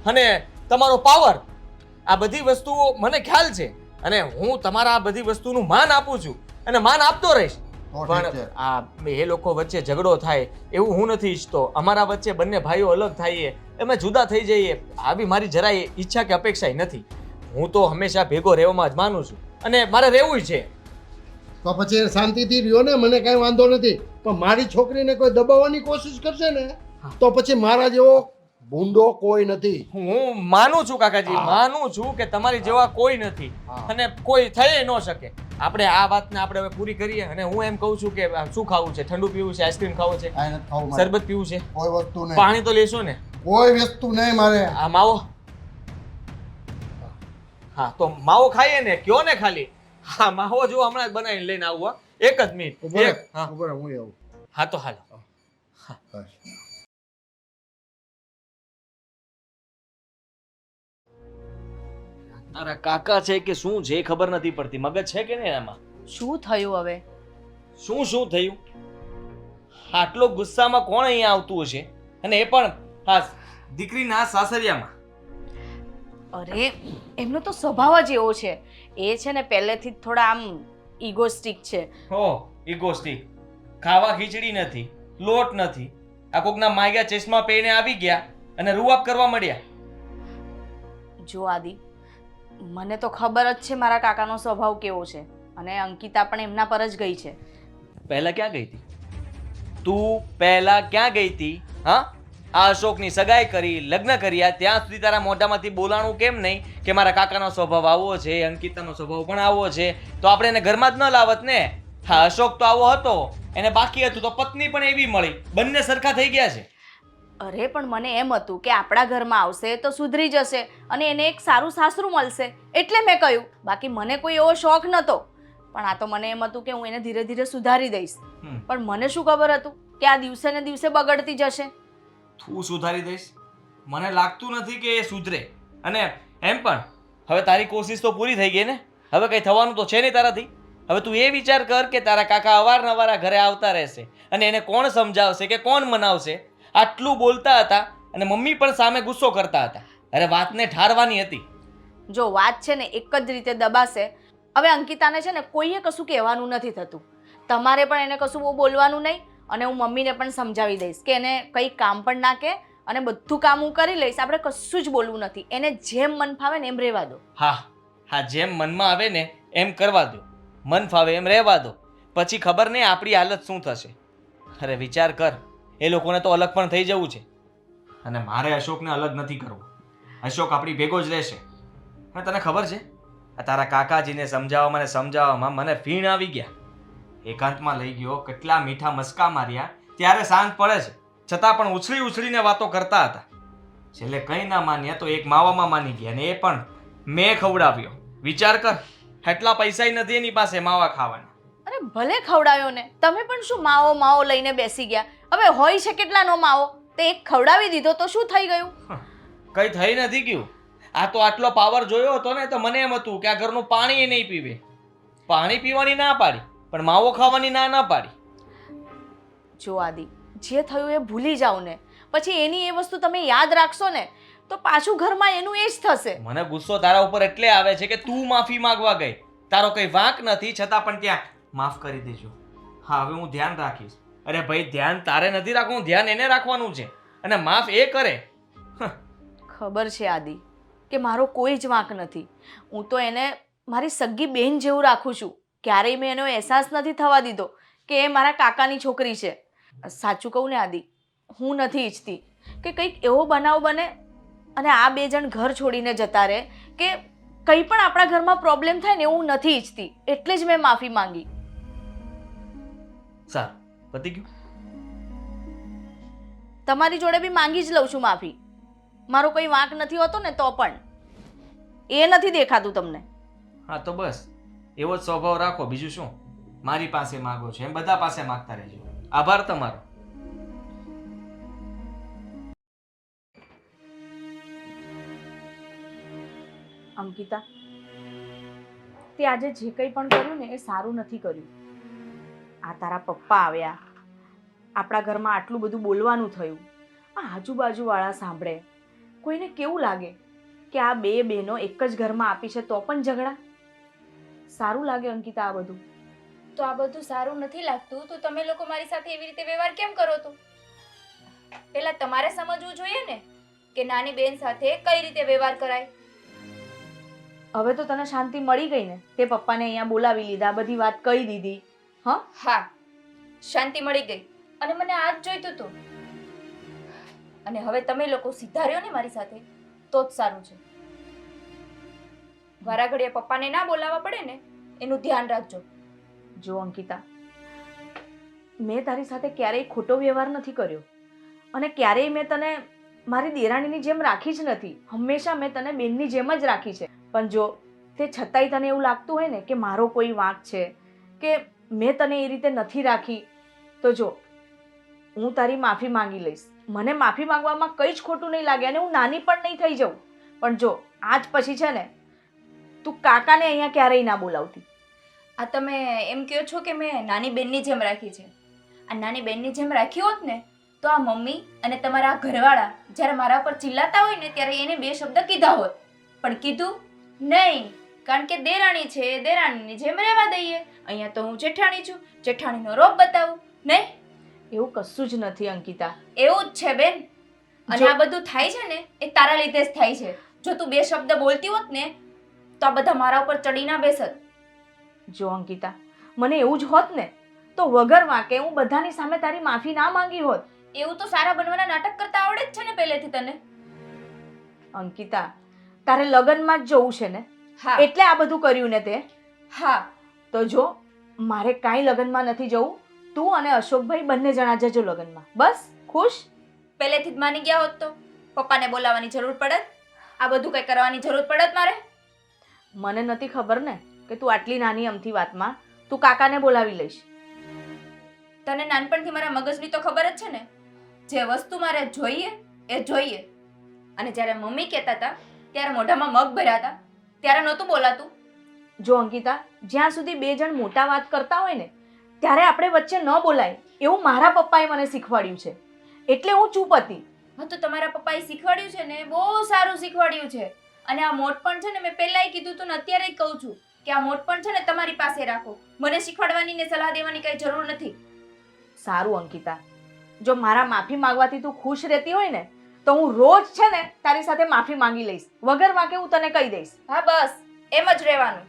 અને તમારો પાવર, આ બધી વસ્તુઓ મને ખ્યાલ છે અને હું તમારા આ બધી વસ્તુનું માન આપું છું અને માન આપતો રહીશ. તો ઠીક પણ છે. આ એ લોકો વચ્ચે ઝઘડો થાય એવું હું નથી ઈચ્છતો. અમારા વચ્ચે બંને ભાઈઓ અલગ થઈએ, અમે જુદા થઈ જઈએ, આવી મારી જરાય ઈચ્છા કે અપેક્ષા નથી. હું તો હંમેશા ભેગો રહેવામાં જ માનું છું અને મારે રહેવું છે. તો પછી શાંતિથી રહ્યો ને, મને કાંઈ વાંધો નથી. પણ મારી છોકરીને કોઈ દબાવવાની કોશિશ કરશે ને તો પછી મારા જેવો ભૂંડો કોઈ નથી. હું માનું છું કાકાજી, હા. માનું છું કે તમારી જેવા કોઈ નથી હા. અને કોઈ થઈ ન શકે. આપણે આ વાતને આપણે હવે પૂરી કરીએ અને હું એમ કહું છું કે શું ખાવું છે? ઠંડુ પીવું છે, આઈસ્ક્રીમ ખાવું છે, આ નથી ખાવું મારે. શરબત પીવું છે, કોઈ વસ્તુ નહીં. પાણી તો લેશો ને? કોઈ વસ્તુ નહીં મારે. આ માવો, હા તો માવો ખાઈએ ને, કયો ને ખાલી. હા માવો જો હમણાં જ બનાવીને લઈને આવું. હો. એક જ મિનિટ. ઉભો રહે, હા ઉભો રહે, હું આવું. હા તો હાલો. બસ. તારા કાકા છે કે શું છે એ ખબર નથી પડતી. મગજ છે કે નહીં એમાં? શું થયું હવે? શું થયું? આટલો ગુસ્સામાં કોણ અહીંયા આવતું હશે? અને એ પણ હા દીકરીના સાસરિયામાં. અરે એમનો તો સ્વભાવ જ એવો છે. એ છે ને પહેલેથી જ થોડા આમ ઇગોસ્ટિક છે. હો ઇગોસ્ટિક. ખાવા ખીચડી નથી, લોટ નથી, આ કોકના માગ્યા ચશ્મા પહેરીને આવી ગયા અને રૂઆબ કરવા મળ્યા. જો આદિ, મને તો ખબર જ છે મારા કાકાનો સ્વભાવ કેવો છે અને અંકિતા પણ એમના પર જ ગઈ છે. પહેલા ક્યાં ગઈ હતી તું? પહેલા ક્યાં ગઈ હતી? હા, આ અશોકની સગાઈ કરી, લગ્ન કર્યા, ત્યાં સુધી તારા મોઢામાંથી બોલાણું કેમ નહીં કે મારા કાકાનો સ્વભાવ આવો છે, અંકિતાનો સ્વભાવ પણ આવો છે? તો આપણે એને ઘરમાં જ ન લાવત ને. હા, અશોક તો આવો હતો, એને બાકી હતું તો પત્ની પણ એવી મળી, બંને સરખા થઈ ગયા છે. અરે પણ મને એમ હતું કે આપણા ઘરમાં આવશે તો સુધરી જશે અને એને એક સારું સાસરું મળશે, એટલે મેં કહ્યું. બાકી મને કોઈ એવો શોખ નહોતો, પણ આ તો મને એમ હતું કે હું એને ધીરે ધીરે સુધારી દઈશ. પણ મને શું ખબર હતું કે આ દિવસે ને દિવસે બગડતી જશે. તું સુધારી દઈશ? મને લાગતું નથી કે એ સુધરે. અને એમ પણ હવે તારી કોશિશ તો પૂરી થઈ ગઈ ને, હવે કંઈ થવાનું તો છે નહીં તારાથી. હવે તું એ વિચાર કર કે તારા કાકા અવારનવાર આ ઘરે આવતા રહેશે અને એને કોણ સમજાવશે કે કોણ મનાવશે? આટલું બોલતા હતા અને મમ્મી પણ સામે ગુસ્સો કરતા હતા. અરે વાતને ઠારવાની હતી. જો વાત છે ને એક જ રીતે દબાશે. હવે અંકિતાને છે ને કોઈએ કશું કહેવાનું નથી થતું. તમારે પણ એને કશું બહુ બોલવાનું નહીં અને હું મમ્મીને પણ સમજાવી દઈશ કે એને કંઈ કામ પણ ના કહે અને બધું કામ હું કરી લઈશ. આપણે કશું જ બોલવું નથી. એને જેમ મન ફાવે ને એમ રહેવા દો. હા, જેમ મનમાં આવે ને એમ કરવા દો, મન ફાવે એમ રહેવા દો. પછી ખબર નહીં આપણી હાલત શું થશે. અરે વિચાર કર, એ લોકોને તો અલગ પણ થઈ જવું છે અને મારે અશોકને અલગ નથી કરવો. અશોક આપણી ભેગો જ રહેશે. અને તને ખબર છે, આ તારા કાકાજીને સમજાવવામાં મને ફીણ આવી ગયા. એકાંતમાં લઈ ગયો, કેટલા મીઠા મસ્કા માર્યા, ત્યારે શાંત પડે છે, છતાં પણ ઉછળીને વાતો કરતા હતા. છેલ્લે કંઈ ના માન્યા તો એક માવામાં માની ગયા અને એ પણ મેં ખવડાવ્યો. વિચાર કર, એટલા પૈસા નથી એની પાસે માવા ખાવાના. અરે ભલે ખવડાવ્યો ને, તમે પણ શું માવો માવો લઈને બેસી ગયા? હવે હોય છે કેટલાનો માવો, તે એક ખવડાવી દીધો તો શું થઈ ગયું? કઈ થઈ નથી ગયું. આ તો આટલો પાવર જોયો હતો ને તો મને એમ હતું કે આ ઘરનું પાણી એ નહીં પીવે. પાણી પીવાની ના પાડી, પણ માવો ખાવાની ના પાડી. જો આદિ, જે થયું એ ભૂલી જાઓ ને, પછી એની એ વસ્તુ તમે યાદ રાખશો ને તો પાછું ઘરમાં એનું એ જ થશે. મને ગુસ્સો તારા ઉપર એટલે આવે છે કે તું માફી માંગવા ગઈ. તારો કઈ વાંક નથી, છતાં પણ ત્યાં માફ કરી દેજો. હા, હવે હું ધ્યાન રાખીશ. અરે ભાઈ, ધ્યાન તારે નથી રાખવું, ધ્યાન એને રાખવાનું છે અને માફ એ કરે. ખબર છે આદિ કે મારો કોઈ જ વાંક નથી. હું તો એને મારી સગી બેન જેવું રાખું છું. ક્યારેય મેં એનો અહેસાસ નથી થવા દીધો કે એ મારા કાકાની છોકરી છે. સાચું કહું ને આદિ, હું નથી ઈચ્છતી કે કંઈક એવો બનાવ બને અને આ બે જણ ઘર છોડીને જતા રહે, કે કંઈ પણ આપણા ઘરમાં પ્રોબ્લેમ થાય ને એવું નથી ઈચ્છતી. એટલે જ મેં માફી માંગી. સારું, પતી ગયું. તમારી જોડે બી માંગી જ લઉં છું માફી. મારો કોઈ વાંક નથી હોતો ને તો પણ એ નથી દેખાતું તમને. હા તો બસ એવો જ સ્વભાવ રાખો, બીજું શું. મારી પાસે માગો છો એમ બધા પાસે માગતા રહેજો. આભાર તમારો. અંકિતા, તે આજે જે કંઈ પણ કર્યું ને એ સારું નથી કર્યું. આ તારા પપ્પા આવ્યા, આપણા ઘરમાં આટલું બધું બોલવાનું થયું, આ આજુબાજુવાળા સાંભળે, કોઈને કેવું લાગે કે આ બે બહેનો એક જ ઘરમાં આપી છે તો પણ ઝઘડા? સારું લાગે અંકિતા આ બધું? તો આ બધું સારું નથી લાગતું તો તમે લોકો મારી સાથે એવી રીતે વ્યવહાર કેમ કરો તો? પહેલા તમારે સમજવું જોઈએ ને કે નાની બેન સાથે કઈ રીતે વ્યવહાર કરાય. હવે તો તને શાંતિ મળી ગઈ ને? તે પપ્પાને અહીંયા બોલાવી લીધા, બધી વાત કહી દીધી. હા, શાંતિ મળી ગઈ અને મને આ જ જોઈતું હતું. અને હવે તમે લોકો સીધા રહ્યો ને મારી સાથે તો જ સારું છે. વારા ઘડીએ પપ્પાને ના બોલાવવા પડે ને એનું ધ્યાન રાખજો. જો અંકિતા, મેં તારી સાથે ક્યારેય ખોટો વ્યવહાર નથી કર્યો અને ક્યારેય મેં તને મારી દેરાણીની જેમ રાખી જ નથી. હંમેશા મેં તને બેનની જેમ જ રાખી છે. પણ જો તે છતાંય તને એવું લાગતું હોય ને કે મારો કોઈ વાંક છે કે મેં તને એ રીતે નથી રાખી, તો જો હું તારી માફી માંગી લઈશ. મને માફી માંગવામાં કંઈ જ ખોટું નહીં લાગે અને હું નાની પણ નહીં થઈ જાઉં. પણ જો આજ પછી છે ને તું કાકાને અહીંયા ક્યારેય ના બોલાવતી. આ તમે એમ કહો છો કે મેં નાની બેનની જેમ રાખી છે. આ નાની બેનની જેમ રાખી હોત ને તો આ મમ્મી અને તમારા ઘરવાળા જ્યારે મારા પર ચિલ્લાતા હોય ને ત્યારે એને 2 શબ્દ કીધા હોત. પણ કીધું નહીં, કારણ કે દેરાણી છે, દેરાણીની જેમ રહેવા દઈએ. અહીંયા તો હું જેઠાણી છું, જેઠાણીનો રોબ બતાવું નહીં. એવું કશું જ નથી અંકિતા. એવું જ છે બેન. અને આ બધું થાય છે ને એ તારા લીધે જ થાય છે. જો તું 2 શબ્દ બોલતી હોત ને તો આ બધા મારા ઉપર ચડી ના બેસત. જો અંકિતા, મને એવું જ હોત ને તો વગર વાંકે હું બધાની સામે તારી માફી ના માંગી હોત. એવું તો સારા બનવાના નાટક કરતા આવડે જ છે ને પહેલેથી તને. અંકિતા, તારે લગ્નમાં જ જવું છે ને, હા એટલે આ બધું કર્યું ને તે. હા તો જો મારે કાંઈ લગ્નમાં નથી જવું. તું અને અશોકભાઈ બંને જણા જજો લગ્નમાં. બસ ખુશ. પહેલેથી જ માની ગયા હોત તો પપ્પાને બોલાવવાની જરૂર પડત? આ બધું કઈ કરવાની જરૂર પડત મારે? મને નથી ખબર ને કે તું આટલી નાની અમથી વાતમાં તું કાકાને બોલાવી લઈશ. તને નાનપણથી મારા મગજની તો ખબર જ છે ને. જે વસ્તુ મારે જોઈએ એ જોઈએ. અને જ્યારે મમ્મી કહેતા હતા ત્યારે મોઢામાં મગ ભર્યા હતા ત્યારે નહોતું બોલાતું. જો અંકિતા, જ્યાં સુધી 2 જણ મોટા વાત કરતા હોય ને ત્યારે આપણે વચ્ચે ન બોલાય એવું મારા પપ્પાએ મને શીખવાડ્યું છે. એટલે હું ચૂપ હતી. હા તો તમારા પપ્પાએ શીખવાડ્યું છે ને, બહુ સારું શીખવાડ્યું છે. અને આ મોટપણ છે ને મેં પહેલાંય કીધું તું ને અત્યારે કહું છું કે આ મોટપણ છે ને તમારી પાસે રાખો. મને શીખવાડવાની ને સલાહ દેવાની કઈ જરૂર નથી. સારું અંકિતા, જો મારા માફી માંગવાથી તું ખુશ રહેતી હોય ને તો હું રોજ છે ને તારી સાથે માફી માંગી લઈશ. વગર વાંકે હું તને કહી દઈશ. હા બસ એમ જ રહેવાનું.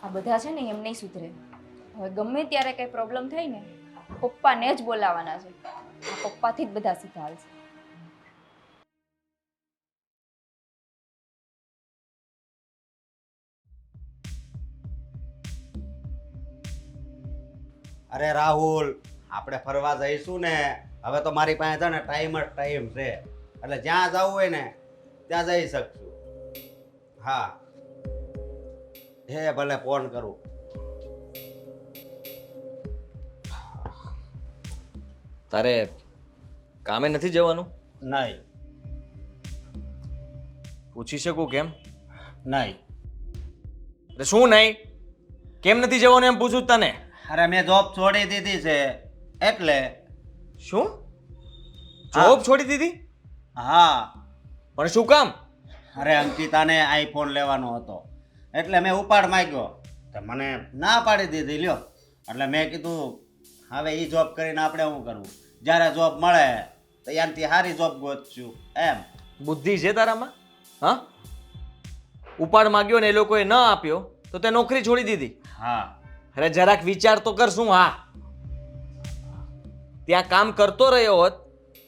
આ બધા છે ને એમ નહીં સુધરે. હવે ગમે ત્યારે કઈ પ્રોબ્લેમ થાય ને પપ્પાને જ બોલાવાના છે. આ પપ્પાથી જ બધા શીખાડશે. અરે રાહુલ, આપણે ફરવા જઈશું ને. હવે તો મારી પાસે છે ને ટાઈમ જ ટાઈમ છે, એટલે જ્યાં જવું હોય ને ત્યાં જઈ શકશું. હા હે ભલે ફોન કરું. તારે કામે નથી જવાનું? નહીં. પૂછી શકું કેમ? નહીં. એટલે શું નહીં? કેમ નથી જવાનું એમ પૂછું તને. અરે મેં જોબ છોડી દીધી છે એટલે. શું? જોબ છોડી દીધી? હા. પણ શું કામ? અરે અંકિતાને આઈફોન લેવાનો હતો એટલે મેં ઉપાડ માંગ્યો તો મને ના પાડી દીધી લ્યો. એટલે મેં કીધું હવે એ જોબ કરીને આપણે શું કરવું, જ્યારે જોબ મળે તો એનાથી સારી જોબ ગોતશું એમ. બુદ્ધિ છે તારામાં? હા, ઉપાડ માગ્યો ને એ લોકોએ ન આપ્યો તો તે નોકરી છોડી દીધી? હા. અરે જરાક વિચાર તો કર. શું હા ત્યાં કામ કરતો રહ્યો હોત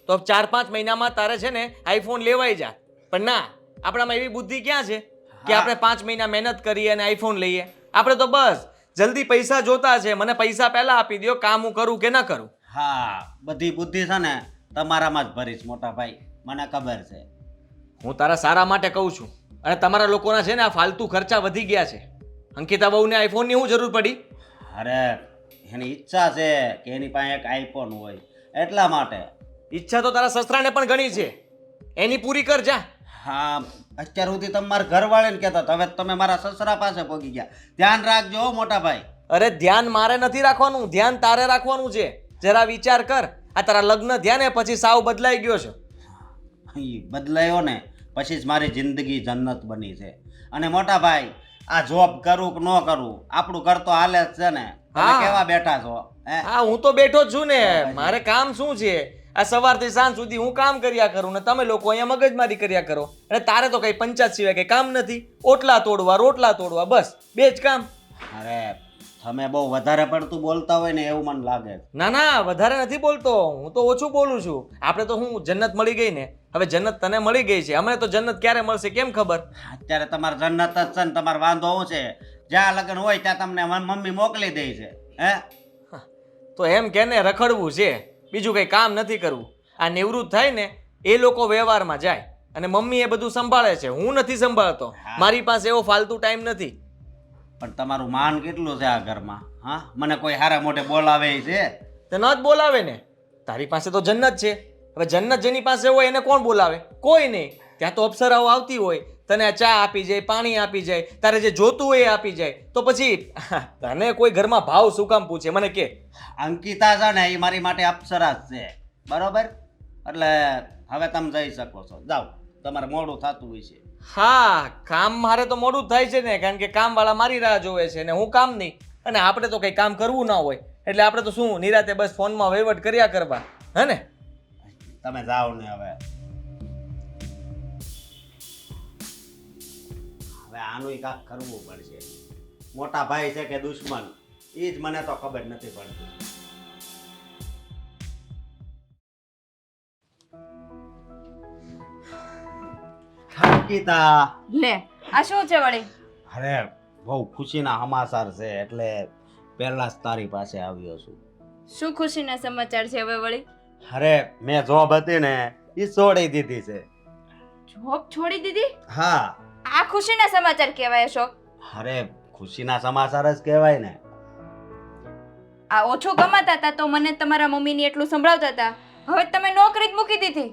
તો 4-5 મહિનામાં તારે છે ને આઈફોન લેવાઈ જાય. પણ ના, આપણામાં એવી બુદ્ધિ ક્યાં છે કે આપણે 5 મહિના મહેનત કરીએ અને આઈફોન લઈએ. આપણે તો બસ જલ્દી પૈસા જોતા છે. મને પૈસા પહેલા આપી દો, કામ હું કરું કે ના કરું. હા, બધી બુદ્ધિ છે ને તમારામાં જ ભરીશ મોટા ભાઈ, મને ખબર છે. હું તારા સારા માટે કહું છું. અને તમારા લોકોના છે ને આ ફાલતુ ખર્ચા વધી ગયા છે. અંકિતા બહુને આઈફોનની શું જરૂર પડી? અરે એની ઈચ્છા છે કે એની પાસે એક આઈફોન હોય એટલા માટે. ઈચ્છા તો તારા સસરાને પણ ઘણી છે, એની પૂરી કર જા. હા, અત્યાર સુધી તમે મારા ઘરવાળાને કહેતા હતા, હવે તમે મારા સસરા પાસે પહોંચી ગયા. ધ્યાન રાખજો હો મોટા ભાઈ. અરે ધ્યાન મારે નથી રાખવાનું, ધ્યાન તારે રાખવાનું છે. જરા વિચાર કર. આ તારા લગ્ન થયા ને પછી સાવ બદલાઈ ગયો છે. ઈ બદલાયો ને પછી જ મારી જિંદગી જન્નત બની છે. અને મોટા ભાઈ, આ જોબ કરું કે ન કરું આપણું ઘર તો હાલે જ છે ને. તમે હા. કેવા બેઠા છો હે? હા, હું તો બેઠો જ છું ને. મારે કામ શું છે? આ સવારથી સાંજ સુધી હું કામ કર્યા કરું ને તમે લોકો અહીંયા મગજમારી કર્યા કરો. અને તારે તો કઈ પંચાયત સિવાય કઈ કામ નથી. ઓટલા તોડવા, રોટલા તોડવા, બસ 2 જ કામ. અરે તમે બહુ વધારે પડતું બોલતા હોય ને એવું મને લાગે છે. ના ના વધારે નથી બોલતો, હું તો ઓછું બોલું છું. આપણે તો હું જન્નત મળી ગઈ ને, હવે જન્નત તને મળી ગઈ છે, અમને તો જન્નત ક્યારે મળશે કેમ ખબર? અત્યારે તમારે જન્નત જ છે ને તમારે વાંધો શું છે? જ્યાં લગ્ન હોય ત્યાં તમને મમ્મી મોકલી દે છે. હે તો એમ કે ને રખડવું છે, બીજું કંઈ કામ નથી કરવું. આ નિવૃત્ત થાય ને એ લોકો વ્યવહારમાં જાય અને મમ્મી એ બધું સંભાળે છે, હું નથી સંભાળતો. મારી પાસે એવો ફાલતુ ટાઈમ નથી. પણ તમારું માન કેટલું છે આ ઘરમાં? હા, મને કોઈ હારા મોઢે બોલાવે છે? તે ન જ બોલાવે ને, તારી પાસે તો જન્નત છે. હવે જન્નત જેની પાસે હોય એને કોણ બોલાવે? કોઈ નહીં. ત્યાં તો અપ્સરાઓ આવતી હોય, તને ચા આપી જાય, પાણી આપી જાય, તારે જે જોતું હોય એ આપી જાય. તો પછી તને કોઈ ઘરમાં ભાવ શું કામ પૂછે મને કે? અંકિતા છે ને એ મારી માટે અપ્સરા જ છે, બરોબર? એટલે હવે તમે જઈ શકો છો, જાઓ, તમારે મોડું થતું હોય છે. હા, કામ મારે તો મોડું જ થાય છે ને, કારણ કે કામવાળા મારી રાહ જોવે છે ને હું કામ નહીં. અને આપણે તો કંઈ કામ કરવું ના હોય એટલે આપણે તો શું નિરાતે બસ ફોનમાં વહીવટ કર્યા કરવા, હે ને? તમે જાઓ ને હવે આનું કાંક કરવું પડશે. મોટા ભાઈ છે કે દુશ્મન એ જ મને તો ખબર નથી પડતી. અંકિતા, લે આ શું છે વળી? અરે બહુ ખુશીના સમાચાર છે એટલે પહેલા જ તારી પાસે આવ્યો છું. શું ખુશીના સમાચાર છે હવે વળી? અરે મેં જોબ હતી ને એ છોડી દીધી છે. જોબ છોડી દીધી? હા. આ ખુશીના સમાચાર કહેવાય અશોક? અરે ખુશીના સમાચાર જ કહેવાય ને. આ ઓછું કમાતા હતા તો મને તમારા મમ્મીની એટલું સંભળાવતા હતા, હવે તમે નોકરી જ મૂકી દીધી,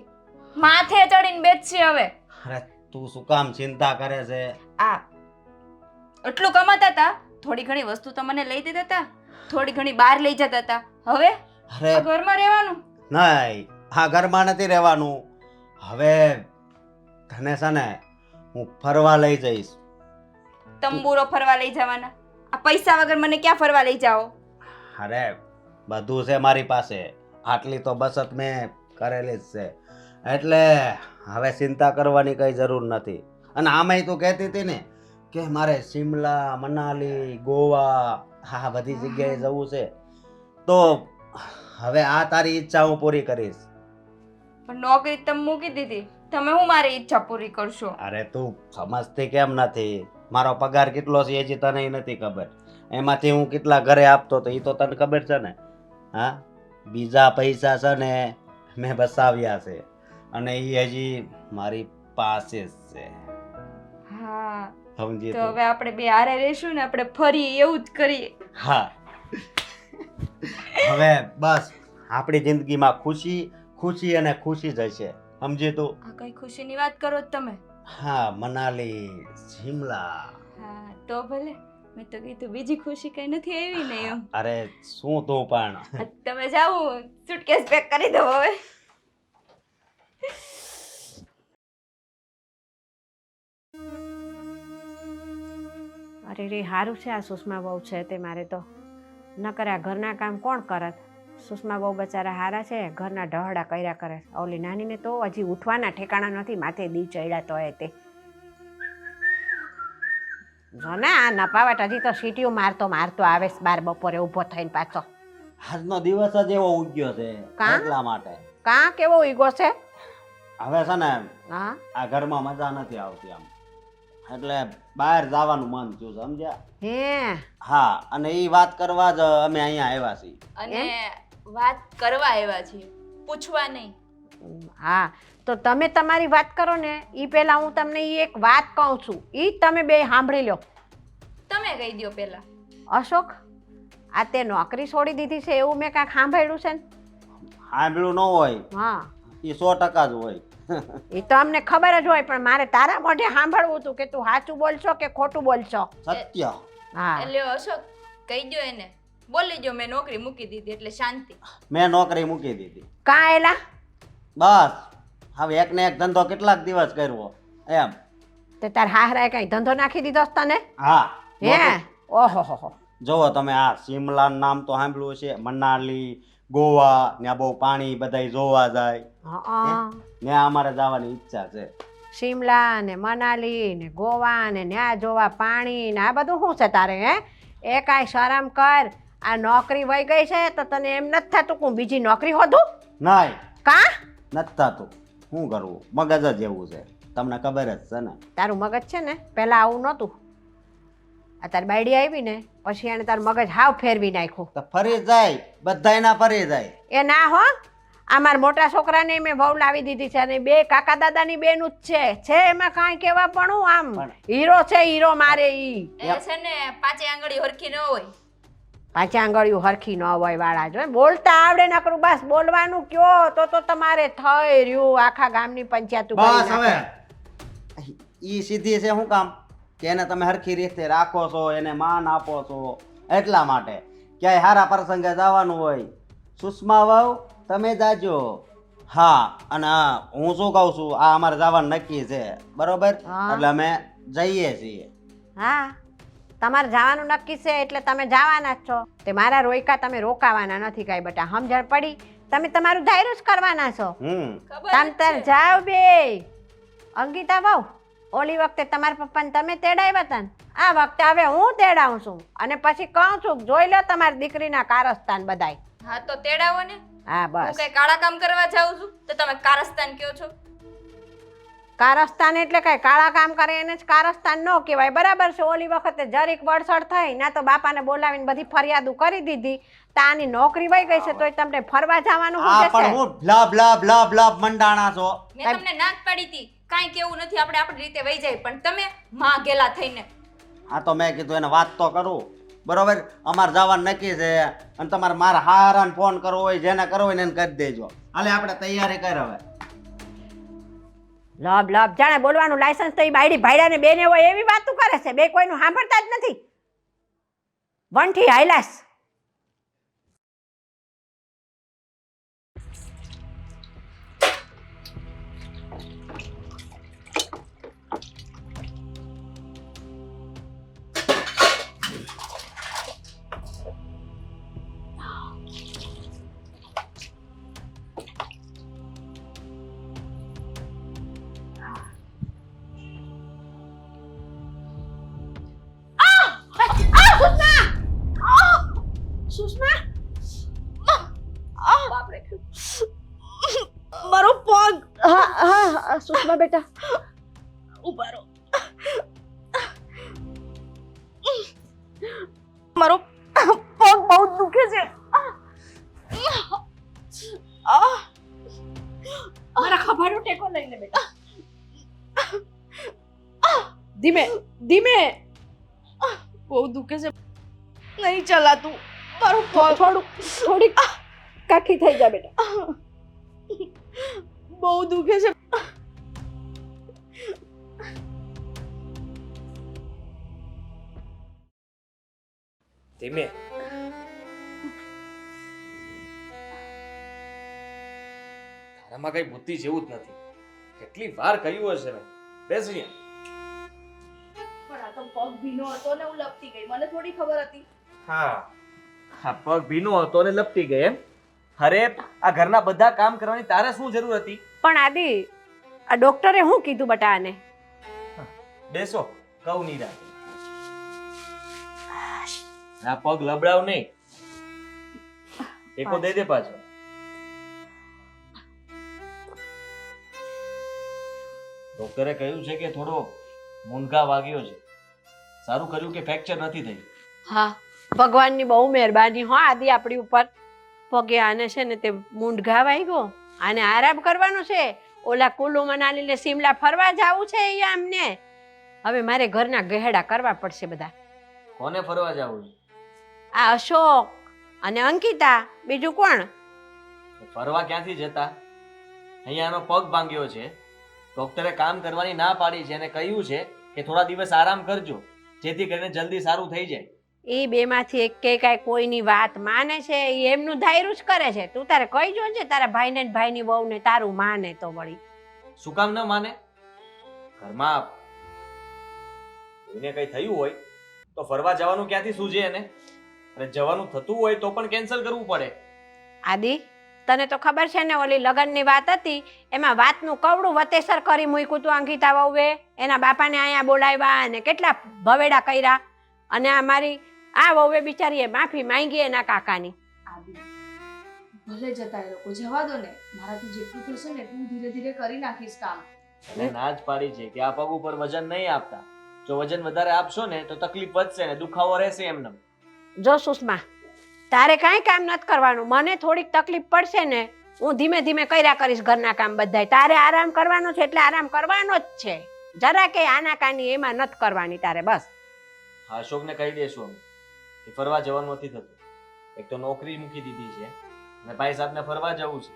માથે ચડીને બેસશે હવે. અરે તું શું કામ ચિંતા કરે છે? આ એટલું કમાતા હતા, થોડી ઘણી વસ્તુ તો મને લઈ દેતા હતા, થોડી ઘણી બહાર લઈ જતા હતા, હવે અરે આ ઘરમાં રહેવાનું? નહીં, આ ઘરમાં નથી રહેવાનું. હવે તને છે ને હું ફરવા લઈ જઈશ. તંબુરો ફરવા લઈ જવાના? આ પૈસા વગર મને ક્યાં ફરવા લઈ જાઓ? અરે બધું છે મારી પાસે, આટલી તો બચત મેં કરેલી જ છે, એટલે હવે ચિંતા કરવાની કઈ જરૂર નથી. અને આમાંય તું કહેતી હતી ને કે મારે શિમલા, મનાલી, ગોવા, હા બધી જગ્યાએ જવું છે, તો હવે આ તારી ઈચ્છા હું પૂરી કરીશ. પણ નોકરી તમે મૂકી દીધી, તમે હું મારી ઈચ્છા પૂરી કરશો? અરે તું સમજતી કેમ નથી? મારો પગાર કેટલો છે એ હજી તને નથી ખબર. એમાંથી હું કેટલા ઘરે આપતો તો એ તો તને ખબર છે ને. હા, બીજા પૈસા છે ને મેં બસાવ્યા છે અને એ હજી મારી પાસે જ છે. હા, સમજી તો તું? હવે આપણે બે હારે રહેશું ને, આપણે ફરી એવું જ કરીએ. હા. હવે બસ આપણી જિંદગીમાં ખુશી ખુશી અને ખુશી જ હશે, સમજી તું? આ કઈ ખુશીની વાત કરો છો તમે? હા, મનાલી, શિમલા. હા તો ભલે, મેં તો કીધું બીજી ખુશી કઈ નથી આવી ને એમ. અરે શું તું પણ. આ તમે જાઓ, સુટકેસ પેક કરી દો હવે. અરે રે સારું છે આ સુષ્મા બહુ છે તે, મારે તો ન કરે આ ઘરના કામ કોણ કરત? સુષ્મા બહુ બચારા હારા છે, ઘરના ઢહડા કર્યા કરે. ઓલી નાનીને તો હજી ઉઠવાના ઠેકાણા નથી, માથે દી ચડ્યા તો તે જો ને આ નપાવટ હજી તો સીટીઓ મારતો આવે છે બાર બપોરે ઊભો થઈને પાછો. આજનો દિવસ જ એવો ઉગ્યો છે કાં? એટલા માટે. કાં કેવો ઈગો છે? હવે છે ને હા, આ ઘરમાં મજા નથી આવતી આમ, એટલે બહાર જવાનું મન થયું, સમજ્યા? હે હા, અને એ વાત કરવા જ અમે અહીંયા આવ્યા છીએ. અને વાત કરવા આવ્યા છીએ, પૂછવા નહીં. હા, તો તમે તમારી વાત કરો ને એ પહેલા હું તમને ઈ એક વાત કહું છું, ઈ તમે બે સાંભળી લો. તમે કહી દો પેલા. અશોક, આ તે નોકરી છોડી દીધી છે એવું મેં કાંઈક સાંભળ્યું છે ને? સાંભળ્યું ન હોય, હા, એ 100% જ હોય. એ તો અમને ખબર જ હોય, પણ મારે તારા મોઢે સાંભળવું હતું કે તું સાચું બોલશો કે ખોટું બોલશો. સત્ય. હા, એટલે અશોક કહી દો એને, બોલી દો મેં નોકરી મૂકી દીધી એટલે શાંતિ. મેં નોકરી મૂકી દીધી. કાં એલા? બસ હવે એક ને એક ધંધો કેટલાક દિવસ કરવો એમ. તે તાર હાહરાએ કઈ ધંધો નાખી દીધો છે તને? હા. હે, ઓહો હો. જોવો તમે આ શિમલા નામ તો સાંભળ્યું છે, મનાલી, ગોવા, ત્યાં બહુ પાણી બધાય જોવા જાય, હા, ત્યાં અમારે જવાની ઈચ્છા છે. શિમલા ને મનાલી ને ગોવા ને ન્યા જોવા પાણી ને આ બધું શું છે તારે? હે, એ કાંઈ શરમ કર. આ નોકરી વહી ગઈ છે તો તને એમ નથી થતું કે હું બીજી નોકરી હોધું? નાય કા? નથી થતું. શું કરવું, મગજ જ એવું છે, તમને ખબર જ છે ને. તારું મગજ છે ને પહેલાં આવું નહોતું. આ તારી બાયડી આવી ને પછી એને તારું મગજ હાવ ફેરવી નાખ્યું. તો ફરી જાય, બધાયના ફરી જાય. એ ના હો, આ મારા મોટા છોકરાને મેં વહુ લાવી દીધી છે અને બે કાકા દાદાની બેનું જ છે એમાં કાંઈ કહેવા પણ આમ હીરો છે, હીરો મારે ઈ. એ છે ને પાંચે આંગળી હરખી ન હોય. પાંચે આંગળીઓ હરખી ન હોય વાળા જો બોલતા આવડે નકરું બસ બોલવાનું કયો તો તમારે થઈ રહ્યું આખા ગામની પંચાયત બસ હવે ઈ સીધી છે શું કામ કે એને તમે હરખી રીતે રાખો છો, એને માન આપો છો, એટલા માટે. ક્યાંય હારા પ્રસંગે જવાનું હોય, સુષ્મા વહુ તમે જાજો. હા, અને હું શું કહું છું, આ અમારે જવાનું નક્કી છે, બરોબર? હા. એટલે અમે જઈએ છીએ. હા, તમારે જવાનું નક્કી છે એટલે તમે જવાના જ છો. તે મારા રોયકા તમે રોકાવાના નથી કાંઈ બટા, સમજણ પડી? તમે તમારું ધાર્યું જ કરવાના છો. તમ તાર જાવ બે. અંકિતા વહુ, ઓલી વખતે તમારા પપ્પાને તમે તેડાવ્યા હતા ને, આ વખતે હવે હું તેડાવું છું અને પછી કહું છું જોઈ લો તમારી દીકરીના કારસ્તાન બધાય. હા તો તેડાવો ને. હા હું બસ. કઈ કાળા કામ કરવા જાઉં છું તો તમે કારસ્તાન કયો છો? કારસ્તાન એટલે કઈ કાળા કામ કરે એને જ કારસ્તાન ન કહેવાય, બરાબર છે? ઓલી વખતે જરીક વડસડ થઈ ના તો બાપાને બોલાવીને બધી ફરિયાદો કરી દીધી. તાની નોકરી વહી ગઈ છે તોય તમને ફરવા જવાનું આ શું પણ છે? હું બ્લબ બ્લબ બ્લબ બ્લબ મંડાણા છો. મેં તમને ના જ પાડી હતી કાંઈ કેવું નથી, આપણે આપણી રીતે વહી જાય, પણ તમે માં ગેલા થઈને. આ તો મેં કીધું એને વાત તો કરું, બરોબર? અમારે જવાનું નક્કી છે અને તમારે મારા હારાને ફોન કરવો હોય, જેને કરવો હોય ને એને કરી દેજો. હાલે આપણે તૈયારી કર હવે. લબ લબ જાણે બોલવાનું લાયસન્સ તો એ બાયડી ભાઈડાને બેને હોય એવી વાતો કરે છે. બે કોઈનું સાંભળતા જ નથી. વનથી હાઈલાસ. સુષ્મા, બાપરે મારો પગ. હા હા સુષ્મા બેટા ઉભા રહો. મારો પગ બહુ દુખે છે. મારા ખભાનો ટેકો લઈને બેટા. ધીમે ધીમે. બહુ દુખે છે, નહીં ચલાતું. મારું પગ થોડીક કાઠી થઈ જા બેટા. બહુ દુખે છે. ધીમે. તારામાં કઈ બુદ્ધિ જેવું જ નથી. કેટલી વાર કહ્યું હશે મેં, બેસ અહીંયા. પણ આ તો પગ ભીનો હતો ને હું લપટી ગઈ, મને થોડી ખબર હતી. હા, પગ ભીનો હતો ને લપટી ગઈ એમ? અરે આ ઘરના બધા કામ કરવાની તારે શું જરૂર હતી? પણ આદિ, આ ડોક્ટરે શું કીધું બટા આને? બેસો, કહું નહીં રાતે. આ પગ લબડાવ નહીં. ટેકો દે દે પાછો. ડોક્ટરે કહ્યું છે કે થોડો મૂંઢા વાગ્યો છે. સારું કર્યું કે ફ્રેક્ચર નથી થઈ. હા, ભગવાનની બહુ મહેરબાની હો આદિ આપણી ઉપર. પગે આને છે ને તે મૂંઢ ઘા વાગ્યો, આને આરામ કરવાનો છે. ઓલા કુલ્લુ મનાલીને શિમલા ફરવા જવું છે અહીંયા અમને. હવે મારે ઘરના ગહેડા કરવા પડશે બધા. કોને ફરવા જવું છે? આ અશોક અને અંકિતા, બીજું કોણ? ફરવા ક્યાંથી જતા? અહીંયા આનો પગ ભાંગ્યો છે. ડોક્ટરે કામ કરવાની ના પાડી છે અને કહ્યું છે કે થોડા દિવસ આરામ કરજો, જેથી કરીને જલ્દી સારું થઈ જાય. એ બેમાંથી એક કે કાંઈ કોઈની વાત માને છે? એ એમનું ધાયરું જ કરે છે. તું તારે કહી જોજે તારા ભાઈને ને ભાઈની વહુને તારું માને તો વળી. શું કામ ન માને? ઘરમાં કોઈને કઈ થયું હોય તો ફરવા જવાનું ક્યાંથી સૂજે એને? અને જવાનું થતું હોય તો પણ કેન્સલ કરવું પડે. આદિ, તને તો ખબર છે ને ઓલી લગ્નની વાત હતી એમાં વાતનું કવડું વતેસર કરી મૂક્યું તું અંકિતા વહુએ. એના બાપાને અહીંયા બોલાવ્યા અને કેટલા ભવેડા કર્યા. અને આ મારી આ વહુએ બિચારીએ માફી માંગી એના કાકાની. આદિ ભલે જતા એ લોકો જવા દો ને, મારાથી જેટલું થશે ને એટલું ધીરે ધીરે કરી નાખીશ કામ. અને ના જ પાડી છે કે આ પગ ઉપર વજન નહીં આપતા. જો વજન વધારે આપશો ને તો તકલીફ વધશે ને દુખાવો રહેશે એમને. જો સુષ્મા, તારે કાંઈ કામ નથી કરવાનું. મને થોડીક તકલીફ પડશે ને, હું ધીમે ધીમે કર્યા કરીશ ઘરના કામ બધાય. તારે આરામ કરવાનો છે એટલે આરામ કરવાનો જ છે. જરા કે આનાકાની એમાં નથી કરવાની તારે. બસ હા, અશોકને કહી દેશું અમે કે ફરવા જવાનું નથી થતું. એક તો નોકરી મૂકી દીધી છે અને ભાઈ સાથે ફરવા જવું છે.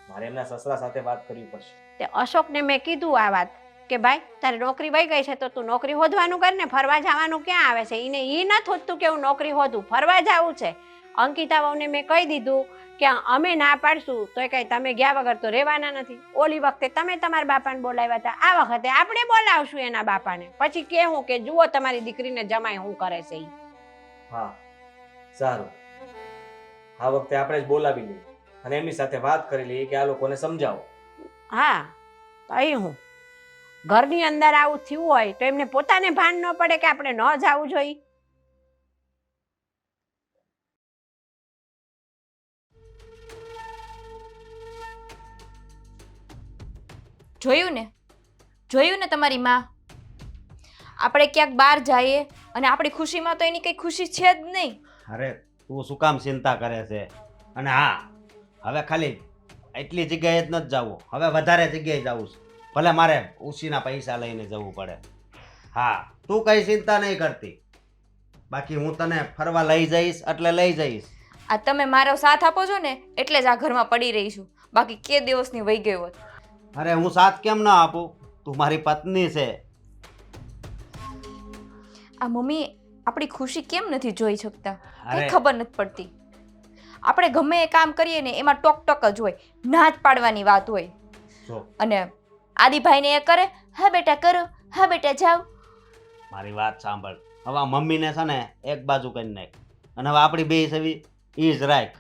મારે એમના સસરા સાથે વાત કરવી પડશે. તે અશોકને મેં કીધું આ વાત કે ભાઈ તારે નોકરી વહી ગઈ છે તો તું નોકરી હોદવાનું કર ને, ફરવા જવાનું ક્યાં આવે છે. એને એ નથી હોતું કે હું નોકરી હોદું, ફરવા જવું છે. અંકિતા વહુને મેં કહી દીધું કે અમે ના પાડશું તો કઈ તમે ગયા વગર તો રહેવાના નથી. ઓલી વખતે તમે તમારા બાપાને બોલાવ્યા હતા, આ વખતે આપણે બોલાવશું એના બાપાને. પછી કેવું કે જુઓ તમારી દીકરીને જમાઈ શું કરે છે ઈ. હા સારું, આ વખતે આપણે જ બોલાવી લઈએ અને એમની સાથે વાત કરી લઈએ કે આ લોકોને સમજાવો. હા તો અહીં હું ઘરની અંદર આવું થયું હોય તો એમને પોતાને ભાન ન પડે કે આપણે ન જવું જોઈએ. જોયું ને તમારી માં, આપણે ક્યાંક બહાર જઈએ અને આપણી ખુશીમાં તો એની કઈ ખુશી છે જ નહીં. અરે તું શું કામ ચિંતા કરે છે? અને હા, હવે ખાલી એટલી જગ્યાએ જ નથી જવું, હવે વધારે જગ્યાએ જવું છે. ભલે મારે ઉછીના પૈસા લઈને જવું પડે. હા, તું કઈ ચિંતા નહીં કરતી. બાકી હું તને ફરવા લઈ જઈશ એટલે લઈ જઈશ. આ તમે મારો સાથ આપો છો ને એટલે જ આ ઘરમાં પડી રહી છું, બાકી કે દિવસની વહી ગઈ હોત. અરે હું સાથ કેમ ના આપું? તું મારી પત્ની છે. આ મમ્મી આપણી ખુશી કેમ નથી જોઈ શકતા, અરે. કઈ ખબર નથી પડતી. આપણે ગમે એ કામ કરીએ ને એમાં ટોક ટોક જ હોય, ના જ પાડવાની વાત હોય. જો અને આદિભાઈને એ કરે, હા બેટા કરો, હા બેટા જાઓ. મારી વાત સાંભળ. હવે આ મમ્મીને છે ને એક બાજુ કરી નાખ અને હવે આપણી બે છવી ઈ જ રાખ.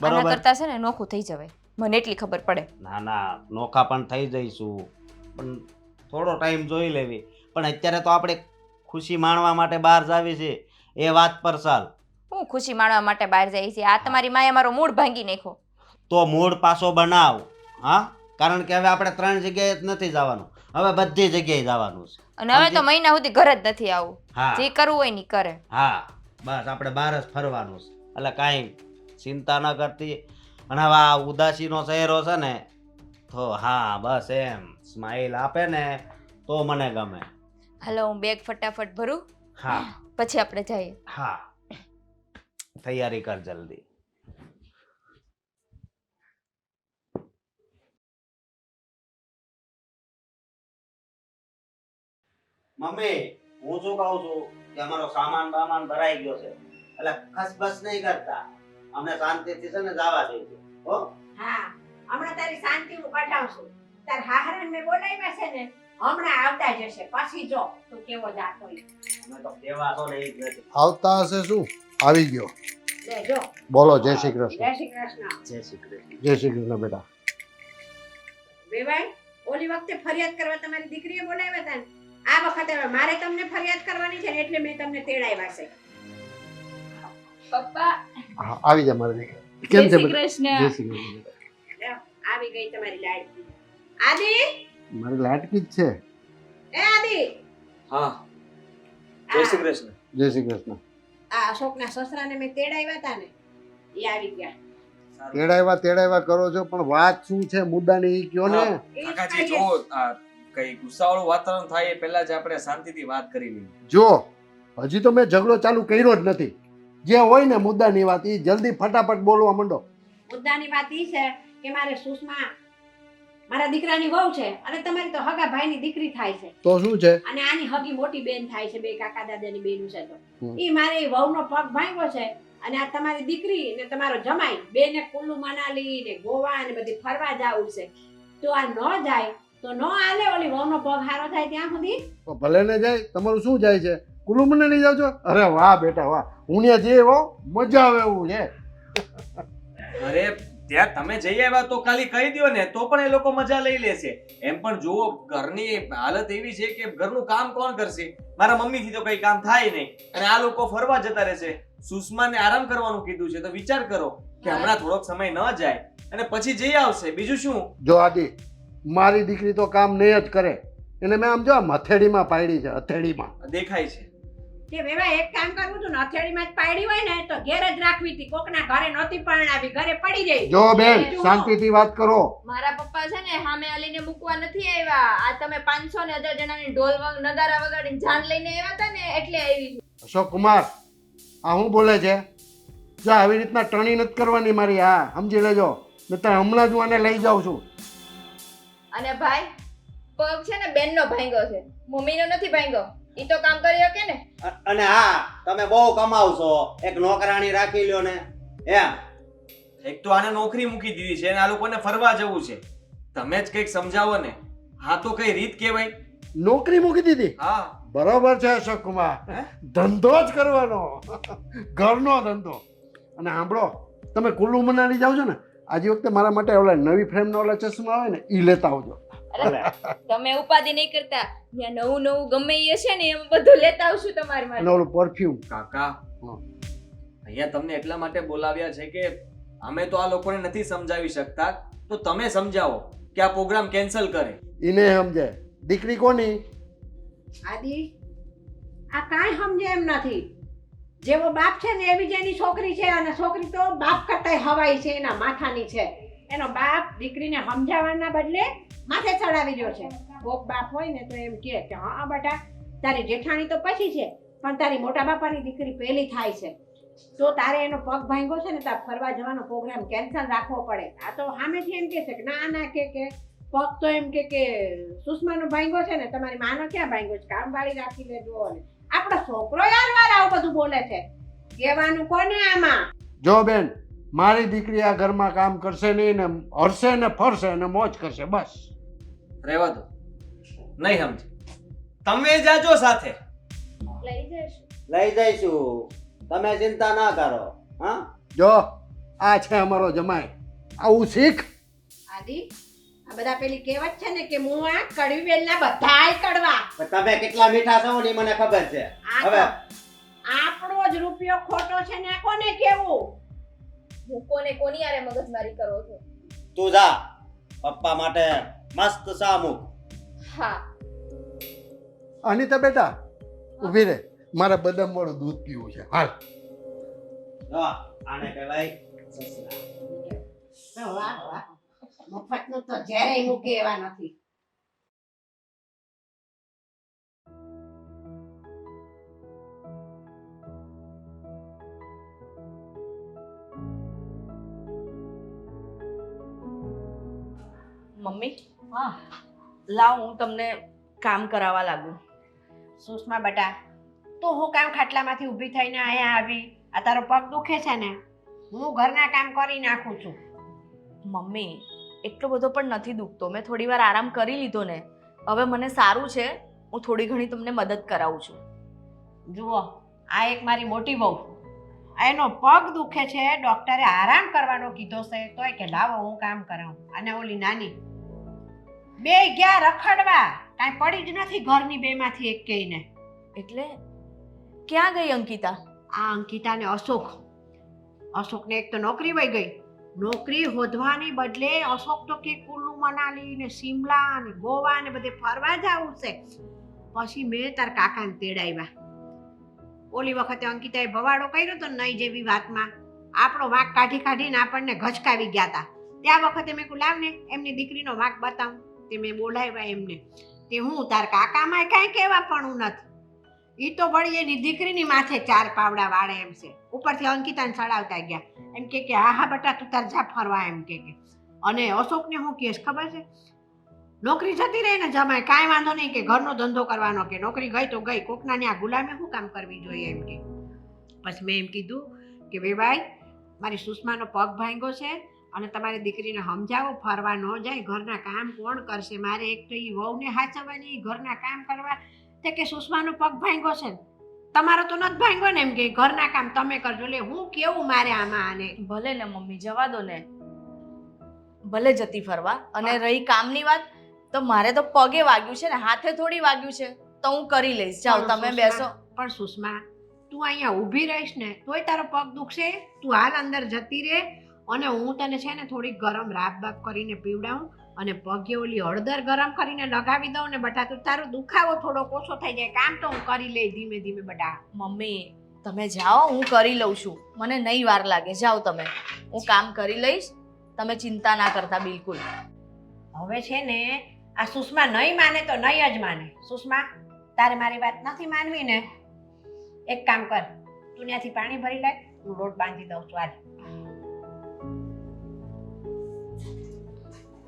આના બરોબર? કરતા છે ને નોખું થઈ જવાય, મને એટલી ખબર પડે. ના ના, નોખા પણ થઈ જઈશું, પણ થોડો ટાઈમ જોઈ લેવી. પણ અત્યારે તો આપણે ખુશી માણવા માટે બહાર જાવી છે, એ વાત પર ચાલ. હું ખુશી માણવા માટે બહાર જાય છે? આ તમારી માએ મારો મૂડ ભાંગી નાખ્યો. તો મૂડ પાછો બનાવ. હા, કારણ કે હવે આપણે 3 જગ્યાએ જ નથી જવાનું, હવે બધી જગ્યાએ જવાનું છે. અને હવે તો મહિના સુધી ઘર જ નથી આવું. હા જે કરવું હોય ની કરે. હા, બસ આપણે બહાર જ ફરવાનું છે. એટલે કાંઈ ચિંતા ન કરતી. અને હવે આ ઉદાસીનો ચહેરો છે ને, તો હા બસ એમ સ્માઈલ આપે ને તો મને ગમે. હાલો હું બેગ ફટાફટ ભરું, હા પછી આપણે જઈએ. હા, તૈયારી કર જલ્દી. મમ્મી, હું શું કહું છું કે અમારો સામાન બામાન ભરાઈ ગયો છે, એટલે ખસબસ નહીં કરતા, અમને શાંતિથી છે ને જવા દેજો. હો? હા, હમણાં તારી શાંતિનું કઢાવશું. તાર હાહરાને મેં બોલાવ્યા છે ને, હમણાં આવતા જશે. પછી જો તું કેવો જાતો હોય. અમે તો કેવા તો નહીં જ નથી. આવતા હશે શું? આવી ગયો. લે જો. બોલો જય શ્રી કૃષ્ણ. જય શ્રી કૃષ્ણ. જય શ્રી કૃષ્ણ. જય શ્રી કૃષ્ણ બેટા. વેવાઈ, ઓલી વખતે ફરિયાદ કરવા તમારી દીકરીએ બોલાવ્યા હતા ને, આ વખતે હવે મારે તમને ફરિયાદ કરવાની છે ને એટલે મેં તમને તેડાવ્યા છે. પપ્પા હા, આવી જા મારી દીકરી. કેમ છે બેટા? કૃષ્ણ. જય શ્રી કૃષ્ણ બેટા. લે, આવી ગઈ તમારી લાડકી. આદિ, મારી લાટકી જ છે. એ આદિ. હા, જય શ્રી કૃષ્ણ. જય શ્રી કૃષ્ણ. આ અશોકના સસરાને મેં તેડાવ્યા હતા ને, એ આવી ગયા. તેડાવ્યા કરો છો, પણ વાત શું છે મુદ્દાની ઈ કયો ને. એ જ કાકાજી ખાઈએ. જો આ કઈ ગુસ્સાવાળું વાતાવરણ થાય એ પહેલા જ આપણે શાંતિથી વાત કરી લઈએ. જો હજી તો મેં ઝઘડો ચાલુ કર્યો જ નથી. જે હોય ને મુદ્દાની વાત ઈ જલ્દી ફટાફટ બોલવા માંડો. મુદ્દાની વાત ઈ છે કે મારે સુષ્મા મારા દીકરાની વહુ છે અને તમારી તો હગા ભાઈની દીકરી થાય છે તો શું છે? અને આની હગી મોટી બેન થાય છે, બે કાકા દાદાની બેનું છે. તો હમ. ઈ મારે ઈ વહુનો પગ ભાંગ્યો છે અને આ તમારી દીકરી ને તમારો જમાઈ બેને કુલ્લુ મનાલી ને ગોવા ને બધી ફરવા જાવું છે. તો આ ન જાય તો ન આલે. ઓલી વહુનો પગ હારો થાય ત્યાં સુધી. તો ભલે ને જાય. તમારું શું જાય છે? કુલ્લુ મનાલી જાવ છો? અરે વાહ બેટા વાહ, હું ત્યાં જે હો મજા આવે એવું છે. અરે ત્યાં તમે જઈ આવ્યા તો ખાલી કહી દો ને તો પણ એ લોકો મજા લઈ લેશે. એમ પણ જુઓ ઘરની હાલત એવી છે કે ઘરનું કામ કોણ કરશે? મારા મમ્મીથી તો કઈ કામ થાય નહીં અને આ લોકો ફરવા જતા રહેશે. સુષ્માને આરામ કરવાનું કીધું છે તો વિચાર કરો કે હમણાં થોડોક સમય ન જાય અને પછી જઈ આવશે. બીજું શું? જો આદિ, મારી દીકરી તો કામ નહીં જ કરે. એને મેં આમ જો આમ હથેળીમાં પાડી છે, હથેળીમાં. દેખાય છે. તે વેવા એક કામ કરવું તું ને અથેળીમાં જ પાડી હોય ને તો ઘેર જ રાખવી હતી. કોકના ઘરે નહોતી પરણાવી, ઘરે પડી ગઈ. જો બેન, શાંતિથી વાત કરો. મારા પપ્પા છે ને સામે આલીને મૂકવા નથી આવ્યા. આ તમે 500 ને 1000 જણાની ઢોલ નગારા વગાડીને જાન લઈને આવ્યા હતા ને એટલે આવી છું. અશોક કુમાર, આ હું બોલે છે? જો આવી રીતના ટણી નથી કરવાની મારી. હા, સમજી લેજો. નહીંતર હમણાં જ હું આને લઈ જાઉં છું. અને ભાઈ, પગ છે ને બેનનો ભાંગ્યો છે, મમ્મીનો નથી ભાંગ્યો. ઈ તો કામ કરી શકે ને. અને હા, તમે બહુ કમાવશો, એક નોકરાણી રાખી લ્યો ને. એમ એક તો આને નોકરી મૂકી દીધી છે અને આ લોકોને ફરવા જવું છે. તમે જ કંઈક સમજાવો ને. હા તો કઈ રીત કહેવાય? નોકરી મૂકી દીધી? હા, બરોબર છે અશોક કુમાર. ધંધો જ કરવાનો, ઘરનો ધંધો. અને સાંભળો, તમે કુલ્લુ મનાલી જાઓ છો ને, આજે વખતે મારા માટે ઓલા નવી ફ્રેમના ઓલા ચશ્મા આવે ને એ લેતા આવજો. અરે તમે ઉપાધિ નહીં કરતા. ત્યાં નવું નવું ગમે એ છે ને એમ બધું લેતા આવશું તમારી માટે. અને ઓલું પરફ્યુમ. કાકા અહીંયા તમને એટલા માટે બોલાવ્યા છે કે અમે તો આ લોકોને નથી સમજાવી શકતા, તો તમે સમજાવો કે આ પ્રોગ્રામ કેન્સલ કરે. એને સમજે. દીકરી કોની? આદિ, આ કાંઈ સમજે એમ નથી. જેવો બાપ છે ને એવી જ એની છોકરી છે અને છોકરી તો બાપ કરતાંય હવાઈ છે, એના માથાની છે. એનો બાપ દીકરીને સમજાવવાના બદલે માથે ચડાવી રહ્યો છે. કોક બાપ હોય ને તો એમ કહે કે હા બેટા, તારી જેઠાણી તો પછી છે પણ તારી મોટા બાપાની દીકરી પહેલી થાય છે, તો તારે એનો પગ ભાંગ્યો છે ને તાર ફરવા જવાનો પ્રોગ્રામ કેન્સલ રાખવો પડે. આ તો સામેથી એમ કહે છે કે ના કે પગ તો એમ કે સુષ્માનો ભાંગ્યો છે ને, તમારી માનો ક્યાં ભાંગ્યો છે, કામવાળી રાખી લેજો. ને આપણો છોકરો યાર વાર આવું બધું બોલે છે. કહેવાનું કોને આમાં? જો બેન, મારી દીકરી આ ઘરમાં કામ કરશે નહીં ને હરશે ને ફરશે ને મોજ કરશે, બસ. રહેવા દો, નહીં સમજે. તમે જાજો સાથે. લઈ જઈશ. લઈ જઈશું, તમે ચિંતા ના કરો. હા, જો આ છે અમારો જમાઈ, આવું શીખ. આદિ, આ બધા પેલી કહેવત છે ને કે હું આ કડવી વેલના બધાય કડવા. પણ તમે કેટલા મીઠા છો ને મને ખબર છે. આ હવે તો આપણો જ રૂપિયો ખોટો છે ને આ કોને કેવું? હું કોની યારે મગજમારી કરો છો? તું જા, પપ્પા માટે મસ્ત ચા મૂક. હા, અનિતા બેટા, ઊભી રહે. મારે બદામ વાળું દૂધ પીવું છે. હાલ. જો આને કહેવાય સસરા. વાહ વાહ, મફતનું તો જ્યારેય મૂકે એવા નથી. મમ્મી, હા, લાવ હું તમને કામ કરાવવા લાગુ. સુષ્મા બેટા, તો હું કામ ખાટલામાંથી ઊભી થઈને અહીંયા આવી? આ તારો પગ દુખે છે ને, હું ઘરના કામ કરી નાખું છું. મમ્મી, એટલો બધો પણ નથી દુખતો. મેં થોડી વાર આરામ કરી લીધો ને, હવે મને સારું છે. હું થોડી ઘણી તમને મદદ કરાવું છું. જુઓ, આ એક મારી મોટી વહુ, એનો પગ દુખે છે, ડોક્ટરે આરામ કરવાનો કીધો છે, તોય કે લાવો હું કામ કરાવું. અને ઓલી નાની બે ગયા રખડવા, કાંઈ પડી જ નથી ઘરની બેમાંથી એક કહીને. એટલે ક્યાં ગઈ અંકિતા? આ અંકિતા ને અશોકને એક તો નોકરી વહી ગઈ. નોકરી હોધવાની બદલે અશોક તો કે કુલ્લુ મનાલી ને શિમલા ને ગોવા ને બધે ફરવા જવું છે. પછી મેં તાર કાકાને તેડાવ્યા. ઓલી વખતે અંકિતાએ ભવાડો કર્યો તો નહીં જેવી વાતમાં આપણો વાંક કાઢી કાઢીને આપણને ગચકાવી ગયા હતા. ત્યાં વખતે મેં કહું લાવ ને એમની દીકરીનો વાંક બતાવું. તે મેં બોલાવ્યા એમને. તે હું તાર કાકામાં કાંઈ કહેવા પણ નથી. ઈ તો વળી એની દીકરીની માથે 4 પાવડા વાળે એમ છે. ઉપરથી અંકિતાને ચડાવતા ગયા. એમ કે હા બેટા તું તાર જા ફરવા એમ કે. અને અશોકને હું કહેશ ખબર છે, નોકરી જતી રહે ને જમાય કાંઈ વાંધો નહીં કે ઘરનો ધંધો કરવાનો, કે નોકરી ગઈ તો ગઈ, કોકના ને આ ગુલામી શું કામ કરવી જોઈએ એમ કે. પછી મેં એમ કીધું કે ભાઈ મારી સુષ્માનો પગ ભાંગ્યો છે અને તમારી દીકરીને સમજાવો ફરવા ન જાય, ઘરના કામ કોણ કરશે, મારે એક તો એ વહુને હાચવવાની, ઘરના કામ કરવા. તે કે સુષ્માનો પગ ભાંગ્યો છે ને, તમારો તો નથી ભાંગ્યો ને, એમ કે ઘરના કામ તમે કરજો. એટલે હું કેવું મારે આમાં આને? ભલે ને મમ્મી, જવા દો ને. ભલે જતી ફરવા. અને રહી કામની વાત, તો મારે તો પગે વાગ્યું છે ને, હાથે થોડી વાગ્યું છે, તો હું કરી લઈશ. જાઓ પણ તમે સુષ્મા, બેસો. પણ સુષ્મા, તું અહીંયા ઊભી રહીશ ને તોય તારો પગ દુખશે. તું હાલ અંદર જતી રહે અને હું તને છે ને થોડી ગરમ રાબ બાપ કરીને પીવડાવું અને પગે ઓલી હળદર ગરમ કરીને લગાવી દઉં ને બટા, તો તારો દુખાવો થોડો ઓછો થઈ જાય. કામ તો હું કરી લઈ ધીમે ધીમે બટા. મમ્મી તમે જાઓ, હું કરી લઉં છું. મને નહીં વાર લાગે. જાઓ તમે, હું કામ કરી લઈશ. તમે ચિંતા ના કરતા બિલકુલ. હવે છે ને આ સુષ્મા નહીં માને તો નહીં જ માને. સુષ્મા, તારે મારી વાત નથી માનવી ને, એક કામ કર, તું ત્યાંથી પાણી ભરી લે, હું લોટ બાંધી દઉં છું.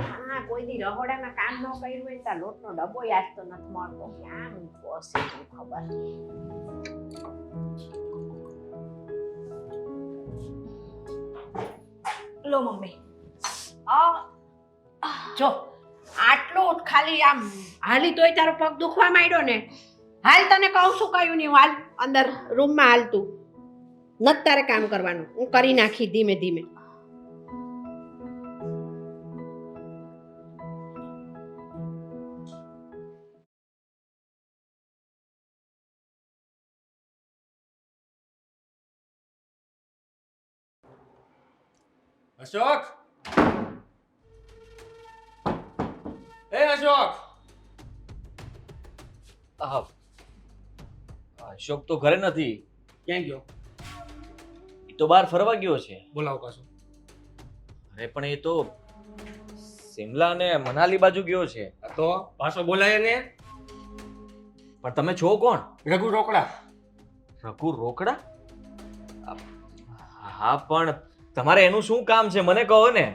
હા, કોઈ દી રહોડામાં કામ ન કર્યું હોય તો લોટનો ડબ્બો યાદ તો નથી મળતો. ક્યાં મૂકવો હશે શું ખબર. લો મમ્મી. જો આટલું જ ખાલી આમ હાલી તોય તારો પગ દુખવા માંડ્યો ને. હાલ તને કહું છું કયું નહીં, હાલ અંદર રૂમમાં હાલ. તું નથી તારે કામ કરવાનું, હું કરી નાખી ધીમે ધીમે. અશોક, એ અશોક. અશોક તો ઘરે નથી. ક્યાં ગયો? એ તો બહાર ફરવા ગયો છે. બોલાવો પાછો. અરે પણ એ તો શિમલા અને મનાલી બાજુ ગયો છે. તો પાછો બોલાય ને. પણ તમે છો કોણ? રઘુ રોકડા. રઘુ રોકડા? હા, પણ તમારે એનું શું કામ છે મને કહો ને.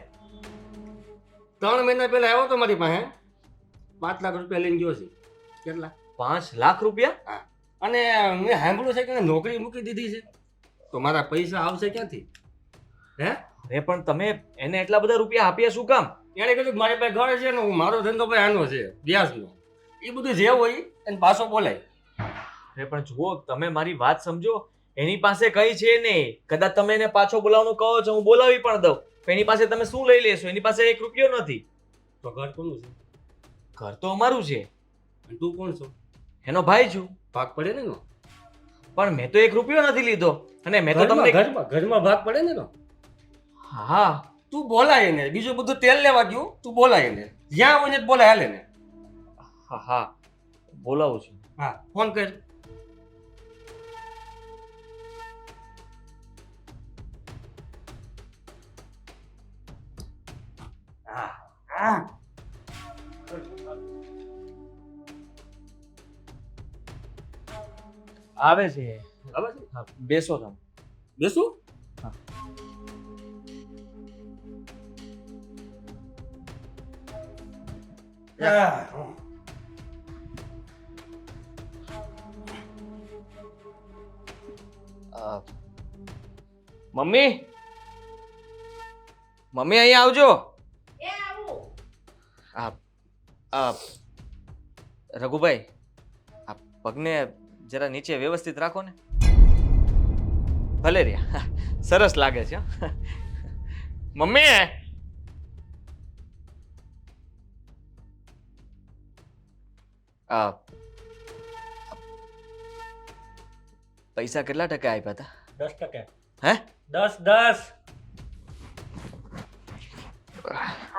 3 મહિના પહેલા આવ્યો તો મારી પાસે, 5 લાખ રૂપિયા લઈને ગયો છે. કેટલા? 5 લાખ રૂપિયા? હા. અને મેં સાંભળ્યું છે કે નોકરી મૂકી દીધી છે, તો મારા પૈસા આવશે ક્યાંથી? હે? અરે પણ તમે એને એટલા બધા રૂપિયા આપ્યા શું કામ? એણે કીધું કે મારી પાસે ઘર છે ને, મારો ધંધો ભાઈ આનો છે, ગેસનો. એ બધું જે હોય એને પાછો બોલાય. અરે પણ જુઓ, તમે મારી વાત સમજો. એની પાસે કઈ છે નહીં. કદાચ તમે એને પાછો બોલાવવાનું કહો છો, હું બોલાવી પણ દઉં. પણ એની પાસે તમે શું લઈ લેશો? એની પાસે 1 રૂપિયો નથી. તો ઘર કોનું છે? ઘર તો અમારું છે. અને તું કોણ છો? એનો ભાઈ છું. ભાગ પડે ને એનો? પણ મેં તો 1 રૂપિયો નથી લીધો. અને મેં તો તમને ઘરમાં ભાગ પડે ને એનો? હા, તું બોલાય એને. બીજું બધું તેલ લેવા ગયું, તું બોલાય એને. જ્યાં હોય ને બોલાય, હાલે ને. હા હા, બોલાવું છું. હા, ફોન કર. આવે છે. આવે છે? હા, બેસો તમે. બેસું? હા. મમ્મી, મમ્મી અહીંયા આવજો. એ આવું. રઘુભાઈ, આ પગને જરા નીચે વ્યવસ્થિત રાખો ને. ભલે રહ્યા, સરસ લાગે છે. મમ્મી, પૈસા કેટલા ટકા આપ્યા હતા? 10%. હે? 10.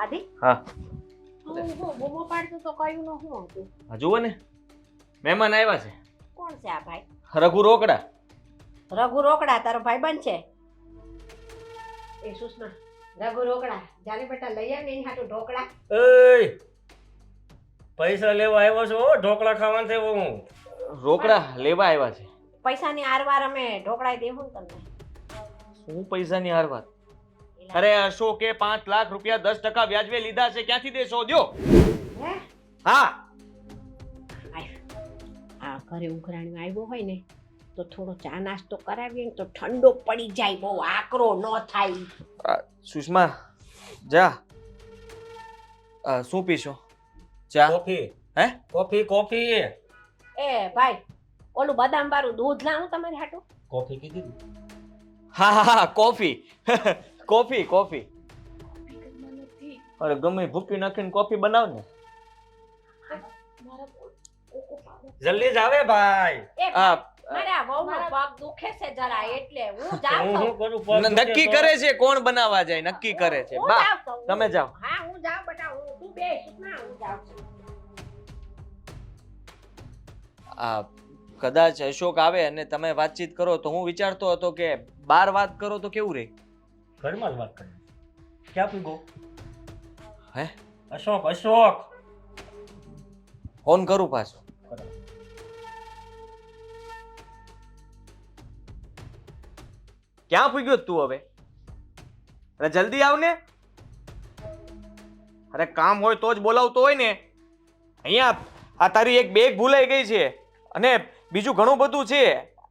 આદિ, હા, તું બૂમો પાડતો તો કયું ન હું હતું? હા જુઓ ને, મહેમાન આવ્યા છે. કોણ છે આ ભાઈ? રઘુ રોકડા. રઘુ રોકડા તારો ભાઈબંધ છે? એ સુષ્મા, રઘુ રોકડા જાને બેટા લઈ આવ ને એની હાટુ ઢોકળા. એય, પૈસા લેવા આવ્યો છો? ઢોકળા ખાવાનું થયો હું. રોકડા લેવા આવ્યા છે. પૈસાની આરવાર અમે ઢોકળા દેવું તમને. શું પૈસાની હાર વાત? અરે અશોકે 5 લાખ રૂપિયા 10% વ્યાજવે લીધા છે. ક્યાંથી દેશો? દ્યો. હે? હા, આ ઘરે ઉઘરાણું આવ્યો હોય ને તો થોડો ચા નાસ્તો કરાવીએ ને તો ઠંડો પડી જાય, બહુ આકરો ન થાય. સુષ્મા, જા. શું પીશો? ચા? કોફી. હે? કોફી. એ ભાઈ, ઓલું બદામ વાળું દૂધ લાવું તમારી હાટુ? કોફી કીધી ને? હા હા હા, કોફી. કોફી. અરે ગમે ભૂકી નાખીને કોફી બનાવ ને. જલ્દી જ આવે ભાઈ. આ મારા વહુનો પગ દુખે છે જરા એટલે હું જાઉં હું છું. શું કરું પગ નક્કી દુખે કરે તો? છે કોણ બનાવવા જાય, નક્કી કરે છે. હું બા જાઉં છું. તમે જાઓ. હા હું જાઉં બેટા તું બેસ ના હું જાઉં છું. આ કદાચ અશોક આવે અને તમે વાતચીત કરો તો હું વિચારતો હતો કે બાર વાત કરો તો કેવું રહે. ઘરમાં જ વાત કરી. ક્યાં પૂગો? હે અશોક અશોક ફોન કરું પાછો. ક્યાં પૂગ્યો તું હવે? અરે જલ્દી આવ ને. અરે કામ હોય તો જ બોલાવતો હોય ને. અહીંયા આ તારી એક બેગ ભૂલાઈ ગઈ છે અને બીજું ઘણું બધું છે.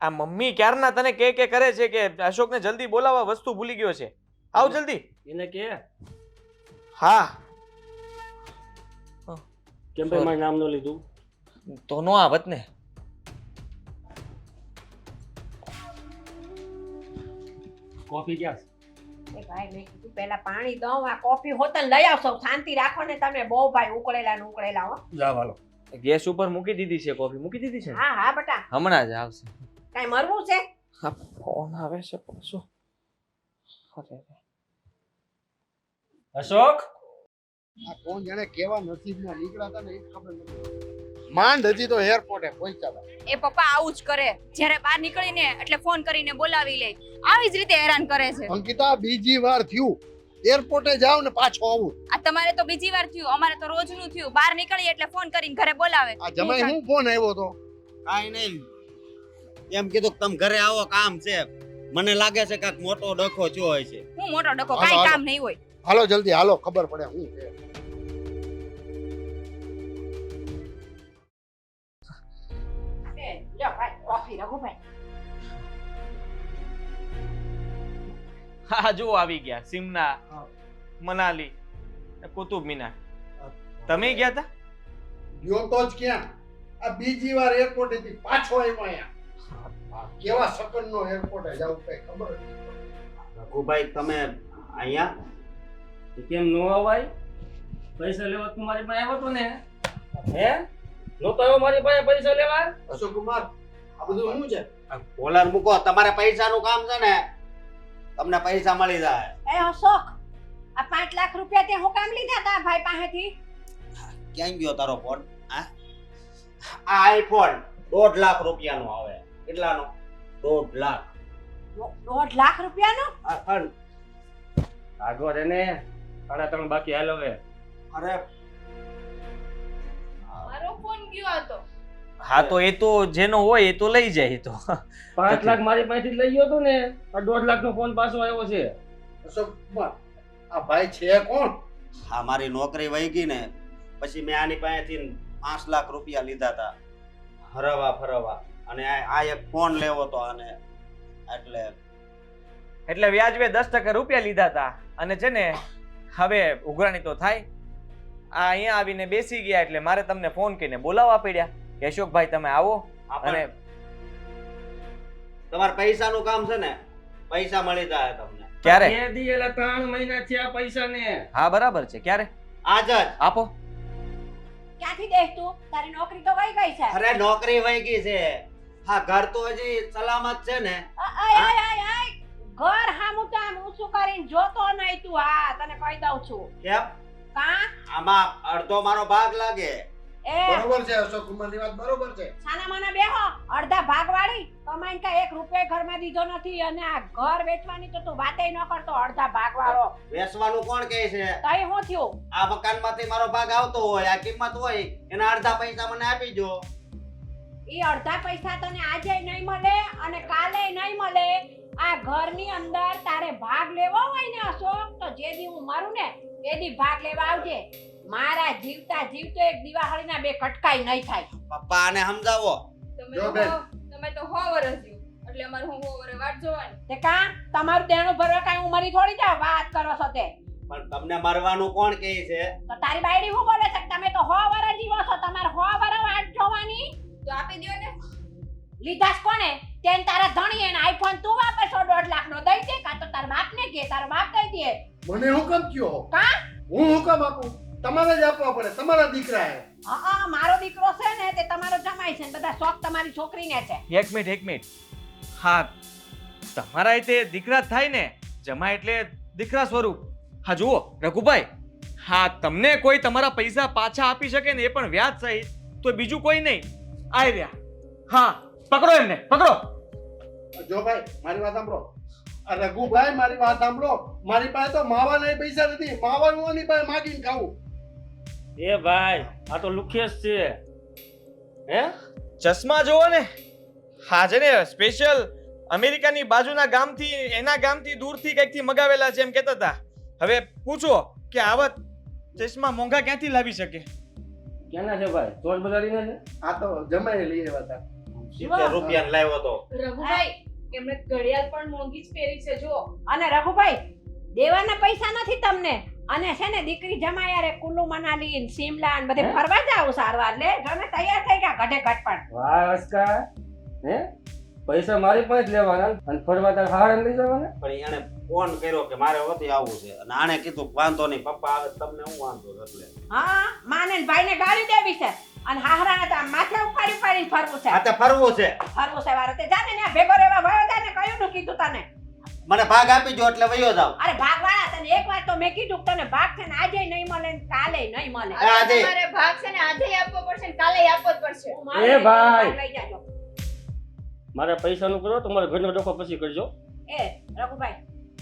આ મમ્મી ક્યારના તને કે કરે છે કે અશોકને જલ્દી બોલાવવા, વસ્તુ ભૂલી ગયો છે. આવ જલ્દી. એને કે હા કેમ ભાઈ મારું નામ ન લીધું? તો નો આવત ને. કોફી ક્યાં છે? એ ભાઈ મેં કીધું પહેલા પાણી દઉં આ કોફી હોતન લઈ આવશો. શાંતિ રાખો ને તમે બહુ ભાઈ ઉકળેલા ને ઉકળેલા હો. જાવ હાલો. ગેસ ઉપર મૂકી દીધી છે કોફી, મૂકી દીધી છે ને? હા હા બેટા હમણાં જ આવશે. કઈ મરવું છે? હા ફોન આવે છે પાછો. અરે અશોક આ કોણ જાણે કેવા નસીબમાં નીકળ્યા હતા ને એ ખબર નથી. માંડ હજી તો એરપોર્ટે પહોંચ્યા હતા. એ પપ્પા આવું જ કરે. જ્યારે બહાર નીકળીને એટલે ફોન કરીને બોલાવી લે. આવી જ રીતે હેરાન કરે છે. અંકિતા બીજી વાર થયું એરપોર્ટે જાવ ને પાછો આવું. આ તમારે તો બીજી વાર થયું, અમારે તો રોજનું થયું. બહાર નીકળીએ એટલે ફોન કરીને ઘરે બોલાવે. આ જમાઈ હું ફોન આવ્યો તો કાંઈ નહીં, એમ કીધું કે તમે ઘરે આવો, કામ છે. મને લાગે છે કાંઈક મોટો ડખો થયો હોય છે. હું મોટો ડકો, હાલો, કાંઈ હાલો. કામ નહીં હોય. હાલો જલ્દી હાલો, ખબર પડે હું છે. એ લ્યો ભાઈ કોફી રઘુભાઈ. હા જો આવી ગયા. સિમના, મનાલી, કુતુબ મિનાર. તમે ગયા હતા? ગયો તો જ ક્યાં, આ બીજી વાર એરપોર્ટે થી પાછો આવ્યો અહીંયા. કેવા સેકન્ડનો એરપોર્ટે જાવ કઈ ખબર નથી. રઘુભાઈ તમે અહીંયા કેમ નો અવાય? પૈસા લેવા તું મારી પાસે આવ્યો તો ને? હે? નહોતો આવ્યો મારી પાસે પૈસા લેવા? અશોક કુમાર આ બધું શું છે? કોલર મૂકો, તમારે પૈસાનું કામ છે ને, તમને પૈસા મળી જાય. એ અશોક આ 5 લાખ રૂપિયા તે હું કામ લીધા તા ભાઈ પાસેથી? ક્યાં ગયો તારો ફોન? હા, આ આઈફોન 1.5 લાખ રૂપિયાનો આવે. કેટલાનો? 1.5 લાખ. 1.5 લાખ રૂપિયાનો? આ ફોન. આગળ એને 3.5 બાકી હાલ હવે. અરે મારો ફોન ગયો હતો. હા તો એ તો જેનો હોય એ તો લઈ જાય. તો 5 લાખ મારી પાસેથી લઈ ગયો તો ને, આ 1.5 લાખનો ફોન પાછો આવ્યો છે. અશોક કુમાર આ ભાઈ છે કોણ? હા, મારી નોકરી વહી ગઈ ને પછી મેં આની પાસેથી 5 લાખ રૂપિયા લીધા હતા હરવા ફરવા, અને આ એક ફોન લેવો તો આને, એટલે વ્યાજવે 10% રૂપિયા લીધા હતા. અને છે ને હવે ઉઘરાણી તો થાય. આ અહીંયા આવીને બેસી ગયા એટલે મારે તમને ફોન કરીને બોલાવવા પડ્યા કે અશોકભાઈ તમે આવો. અને તમારે પૈસાનું કામ છે ને, પૈસા મળી જાય તમને. ક્યારે? એ દી એલા 3 મહિના થયા પૈસા ને. હા બરાબર છે. ક્યારે આજ જ. આપો. ક્યાંથી દેખ તું? તારી નોકરી તો વહી ગઈ છે. અરે નોકરી વહી ગઈ છે. હા, ઘર તો હજી સલામત છે ને. આય આય આય આય ઘર હામું તો આમ ઊંચું કરીને જોતો નહીં તું. હા તને કહી દઉં છું. કેમ? કા આમાં અડધો મારો ભાગ લાગે. એ બરોબર છે અશોક કુમારની વાત બરોબર છે. સાના માના બેહો. અડધા ભાગ વાળી કમાઈને કા 1 રૂપિયો ઘરમાં દીધો નથી અને આ ઘર વેચવાની તો તું વાતેય ન કરતો. અડધા ભાગ વાળો વેચવાનું કોણ કહે છે? તઈ હું થયું? આ મકાનમાંથી મારો ભાગ આવતો હોય, આ કિંમત હોય, એના અડધા પૈસા મને આપી દો. ઈ અડધા પૈસા તને આજે નહીં મળે અને કાલે નહીં મળે. આ ઘરની અંદર તારે ભાગ લેવો હોય ને અશોક તો જે દી હું મરું ને એ દી ભાગ લેવા આવજે. મારા જીવતા જીવતો એક દિવાળીના 2 કટકાઈ નહીં થાય. પપ્પા આને સમજાવો. તમે જો તો બેન. તમે તો 100 વર્ષ થયું એટલે અમારે 100 વર્ષ વાટ જોવાની. તે કા તમારું દેણું ભરવા કાંઈ હું મરી થોડી જાવ? વાત કરો છો તે પણ તમને મરવાનું કોણ કહે છે? તો તારી બાયડી હું બોલે છે કે તમે તો 100 વર્ષ જીવો છો? તમારે 100 વર્ષ વાટ જોવાની? તો આપી દ્યો ને. લીધાસ કોને? તેન તારા ધણીએ ને આઈફોન તું વાપરશો 1.5 લાખનો દઈ દે કાં તો તારા બાપને કે તારો બાપ દઈ દે. મને હું કેમ કયો? કા હું કામ આપું? તમારે જ આપવા પડે, તમારા દીકરા હે. હા મારો દીકરો છે ને તે તમારો જમાઈ છે ને બધા શોખ તમારી છોકરીને છે. એક મિનિટ હા તમારા તે દીકરા જ થાય ને, જમાય એટલે દીકરા સ્વરૂપ. હા જુઓ રઘુભાઈ, હા તમને કોઈ તમારા પૈસા પાછા આપી શકે ને એ પણ વ્યાજ સહિત, તો બીજું કોઈ નહીં. આઈ રહ્યા. હા પકડો એમને, પકડો. જો ભાઈ મારી વાત સાંભળો. આ રઘુભાઈ મારી વાત સાંભળો. મારી પાસે તો માવાના પૈસા નથી. માવાનું આની પાસે માગીને ખાવું. એ ભાઈ આ તો લુખેશ છે. હે ચશ્મા જુઓ ને, હા છે ને સ્પેશિયલ અમેરિકાની બાજુના ગામથી, એના ગામથી દૂરથી કંઈકથી મગાવેલા છે એમ કહેતા હતા. હવે પૂછો કે આવા ચશ્મા મોંઘા ક્યાંથી લાવી શકે? ક્યાંના છે ભાઈ? ચોર બજારીના છે? આ તો જમાઈ લઈ આવ્યા હતા. 70 રૂપિયા લાવ્યો તો. રઘુભાઈ એમણે ઘડિયાળ પણ મોંઘી જ પહેરી છે જો. અને રઘુભાઈ દેવાના પૈસા નથી તમને. અને છે ને દીકરી જમાઈ યારે કુલ્લુ મનાલી ને શિમલા ને બધે ફરવા જાવ સારવાર લે. તમે તૈયાર થઈ ગયા ઘટે ઘટ પણ. વાહ અસ્કા. હે પૈસા મારી પાસે જ લેવાના અને ફરવા તાર હારે લઈ જવાના. પણ એને ફોન કર્યો કે મારે વતી આવવું છે અને આણે કીધું વાંધો નહીં પપ્પા આવે તમને હું વાંધો એટલે. હા માને ને ભાઈને ગાડી દેવી છે અને હાહરાને તો આમ માથે ઉપાડી ઉપાડીને ફરવું છે. આ તે ફરવું છે. ફરવું છે વારે તે જાને ને ભેગો રહેવા વયો જાય ને કયું નું કીધું તને? મને ભાગ આપી જો એટલે વયો જાવ. અરે ભાગવાળા તને એક વાર તો મેં કીધું કે તને ભાગ છે ને આજે નહીં મળે ને કાલે નહીં મળે. આજે. તમારે ભાગ છે ને આજે આપવો પડશે ને કાલે આપવો જ પડશે. હું મારે એ ભાઈ. લઈ જાજો. મારે પૈસાનું કરો, તમારે ઘરનો ડોકો પછી કરજો. એ રઘુભાઈ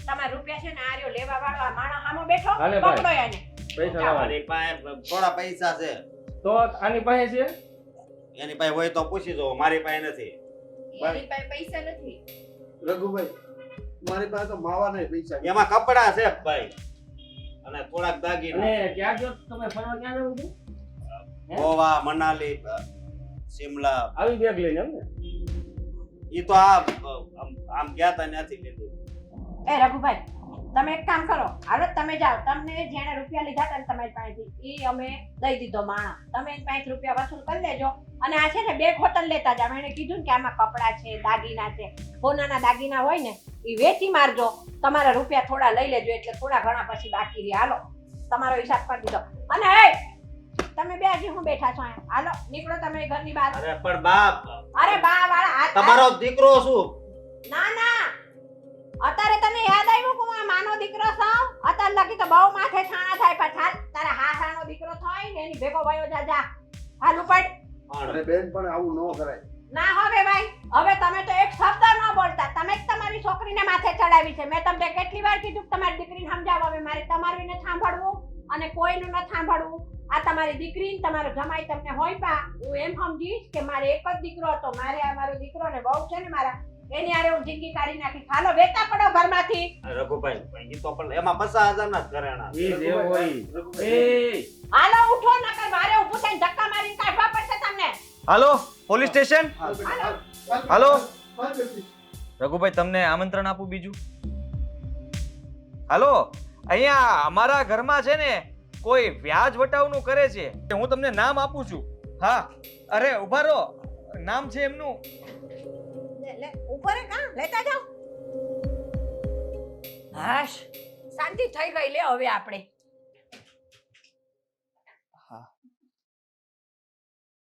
તમારા રૂપિયા છે ને આ રહ્યો લેવા વાળો આ માણસ સામે બેઠો હાલે ભાઈ. પકડો એને. પૈસા લાવવાના. મારી પાસે થોડા પૈસા છે. તો આની પાસે છે? એની પાસે હોય તો પૂછી જો, મારી પાસે નથી. એની પાસે પૈસા નથી. રઘુભાઈ મારી પાસે તો માવાના પૈસા છે. એમાં કપડા છે ભાઈ અને થોડાક દાગીના. અને ક્યાં ગયો તમે ફરવા? ક્યાં જવું હતું? હે? ગોવા, મનાલી, શિમલા. આવી બેગ લઈને એમ ને? ઈ તો આમ ગયા તા નથી લીધું. એ રઘુભાઈ તમે એક કામ કરો હાલો તમે જાઓ. તમને જેણે રૂપિયા લીધા હતા ને તમારી પાસેથી ઈ અમે દઈ દીધો માણા. તમે એની પાસે રૂપિયા વસૂલ કરી લેજો. અને આ છે ને બેગ હોટલ લેતા જાવ. એને કીધું ને કે આમાં કપડા છે, દાગીના છે, સોનાના દાગીના હોય ને ઈ વેચી મારજો. તમારા રૂપિયા થોડા લઈ લેજો એટલે થોડા ઘણા પછી બાકી રહે. હાલો તમારો હિસાબ કરી દીધો. અને એ તમે બે હજી હું બેઠા છો અહીંયા? હાલો નીકળો તમે ઘરની બહાર. અરે પણ બાપ, અરે બા વાળા હાથ તમારો દીકરો શું? ના ના અત્યારે તને યાદ આવ્યું કે હું આ માનો દીકરો છું? અત્યારે લગી તો બહુ માથે છાણા થાય પાછા. તારા હાહાનો દીકરો થાય ને એની ભેગો વયો જા જા. હાલ ઉપાડ. અરે બેન પણ આવું ન કરાય. ના હવે ભાઈ હવે તમે તો એક શબ્દ ન બોલતા. તમે જ તમારી છોકરીને માથે ચડાવી છે. મેં તમને કેટલી વાર કીધું કે તમારી દીકરીને સમજાવો. હવે મારે તમારું ન સાંભળવું અને કોઈનું ન સાંભળવું. આ તમારી દીકરી તમારો જમાઈ તમને હોય પા હું એમ સમજીશ કે મારે એક જ દીકરો હતો. મારે આ મારો દીકરો ને બહુ છે ને મારા એની આરે હું જિંદગી કાઢી નાખી. હાલો વેતા પડો ઘરમાંથી. રઘુભાઈ ઈ તો પણ એમાં 50,000 ના જ ઘરેણા. એ જે હોય. એ હાલો ઉઠો નકર મારે ઊભું થઈને ધક્કા મારીને કાઢવા પડશે તમને. હાલો પોલીસ સ્ટેશન. હાલો. હાલ બેટી. રઘુભાઈ તમને આમંત્રણ આપું બીજું? હાલો અહીંયા અમારા ઘરમાં છે ને કોઈ વ્યાજ વટાવનું કરે છે. હું તમને નામ આપું છું. હા અરે ઉભા રહો, નામ છે એમનું. લે ઉપર કાં લેતા જાઓ. હાશ શાંતિ થઈ ગઈ લે હવે આપણે.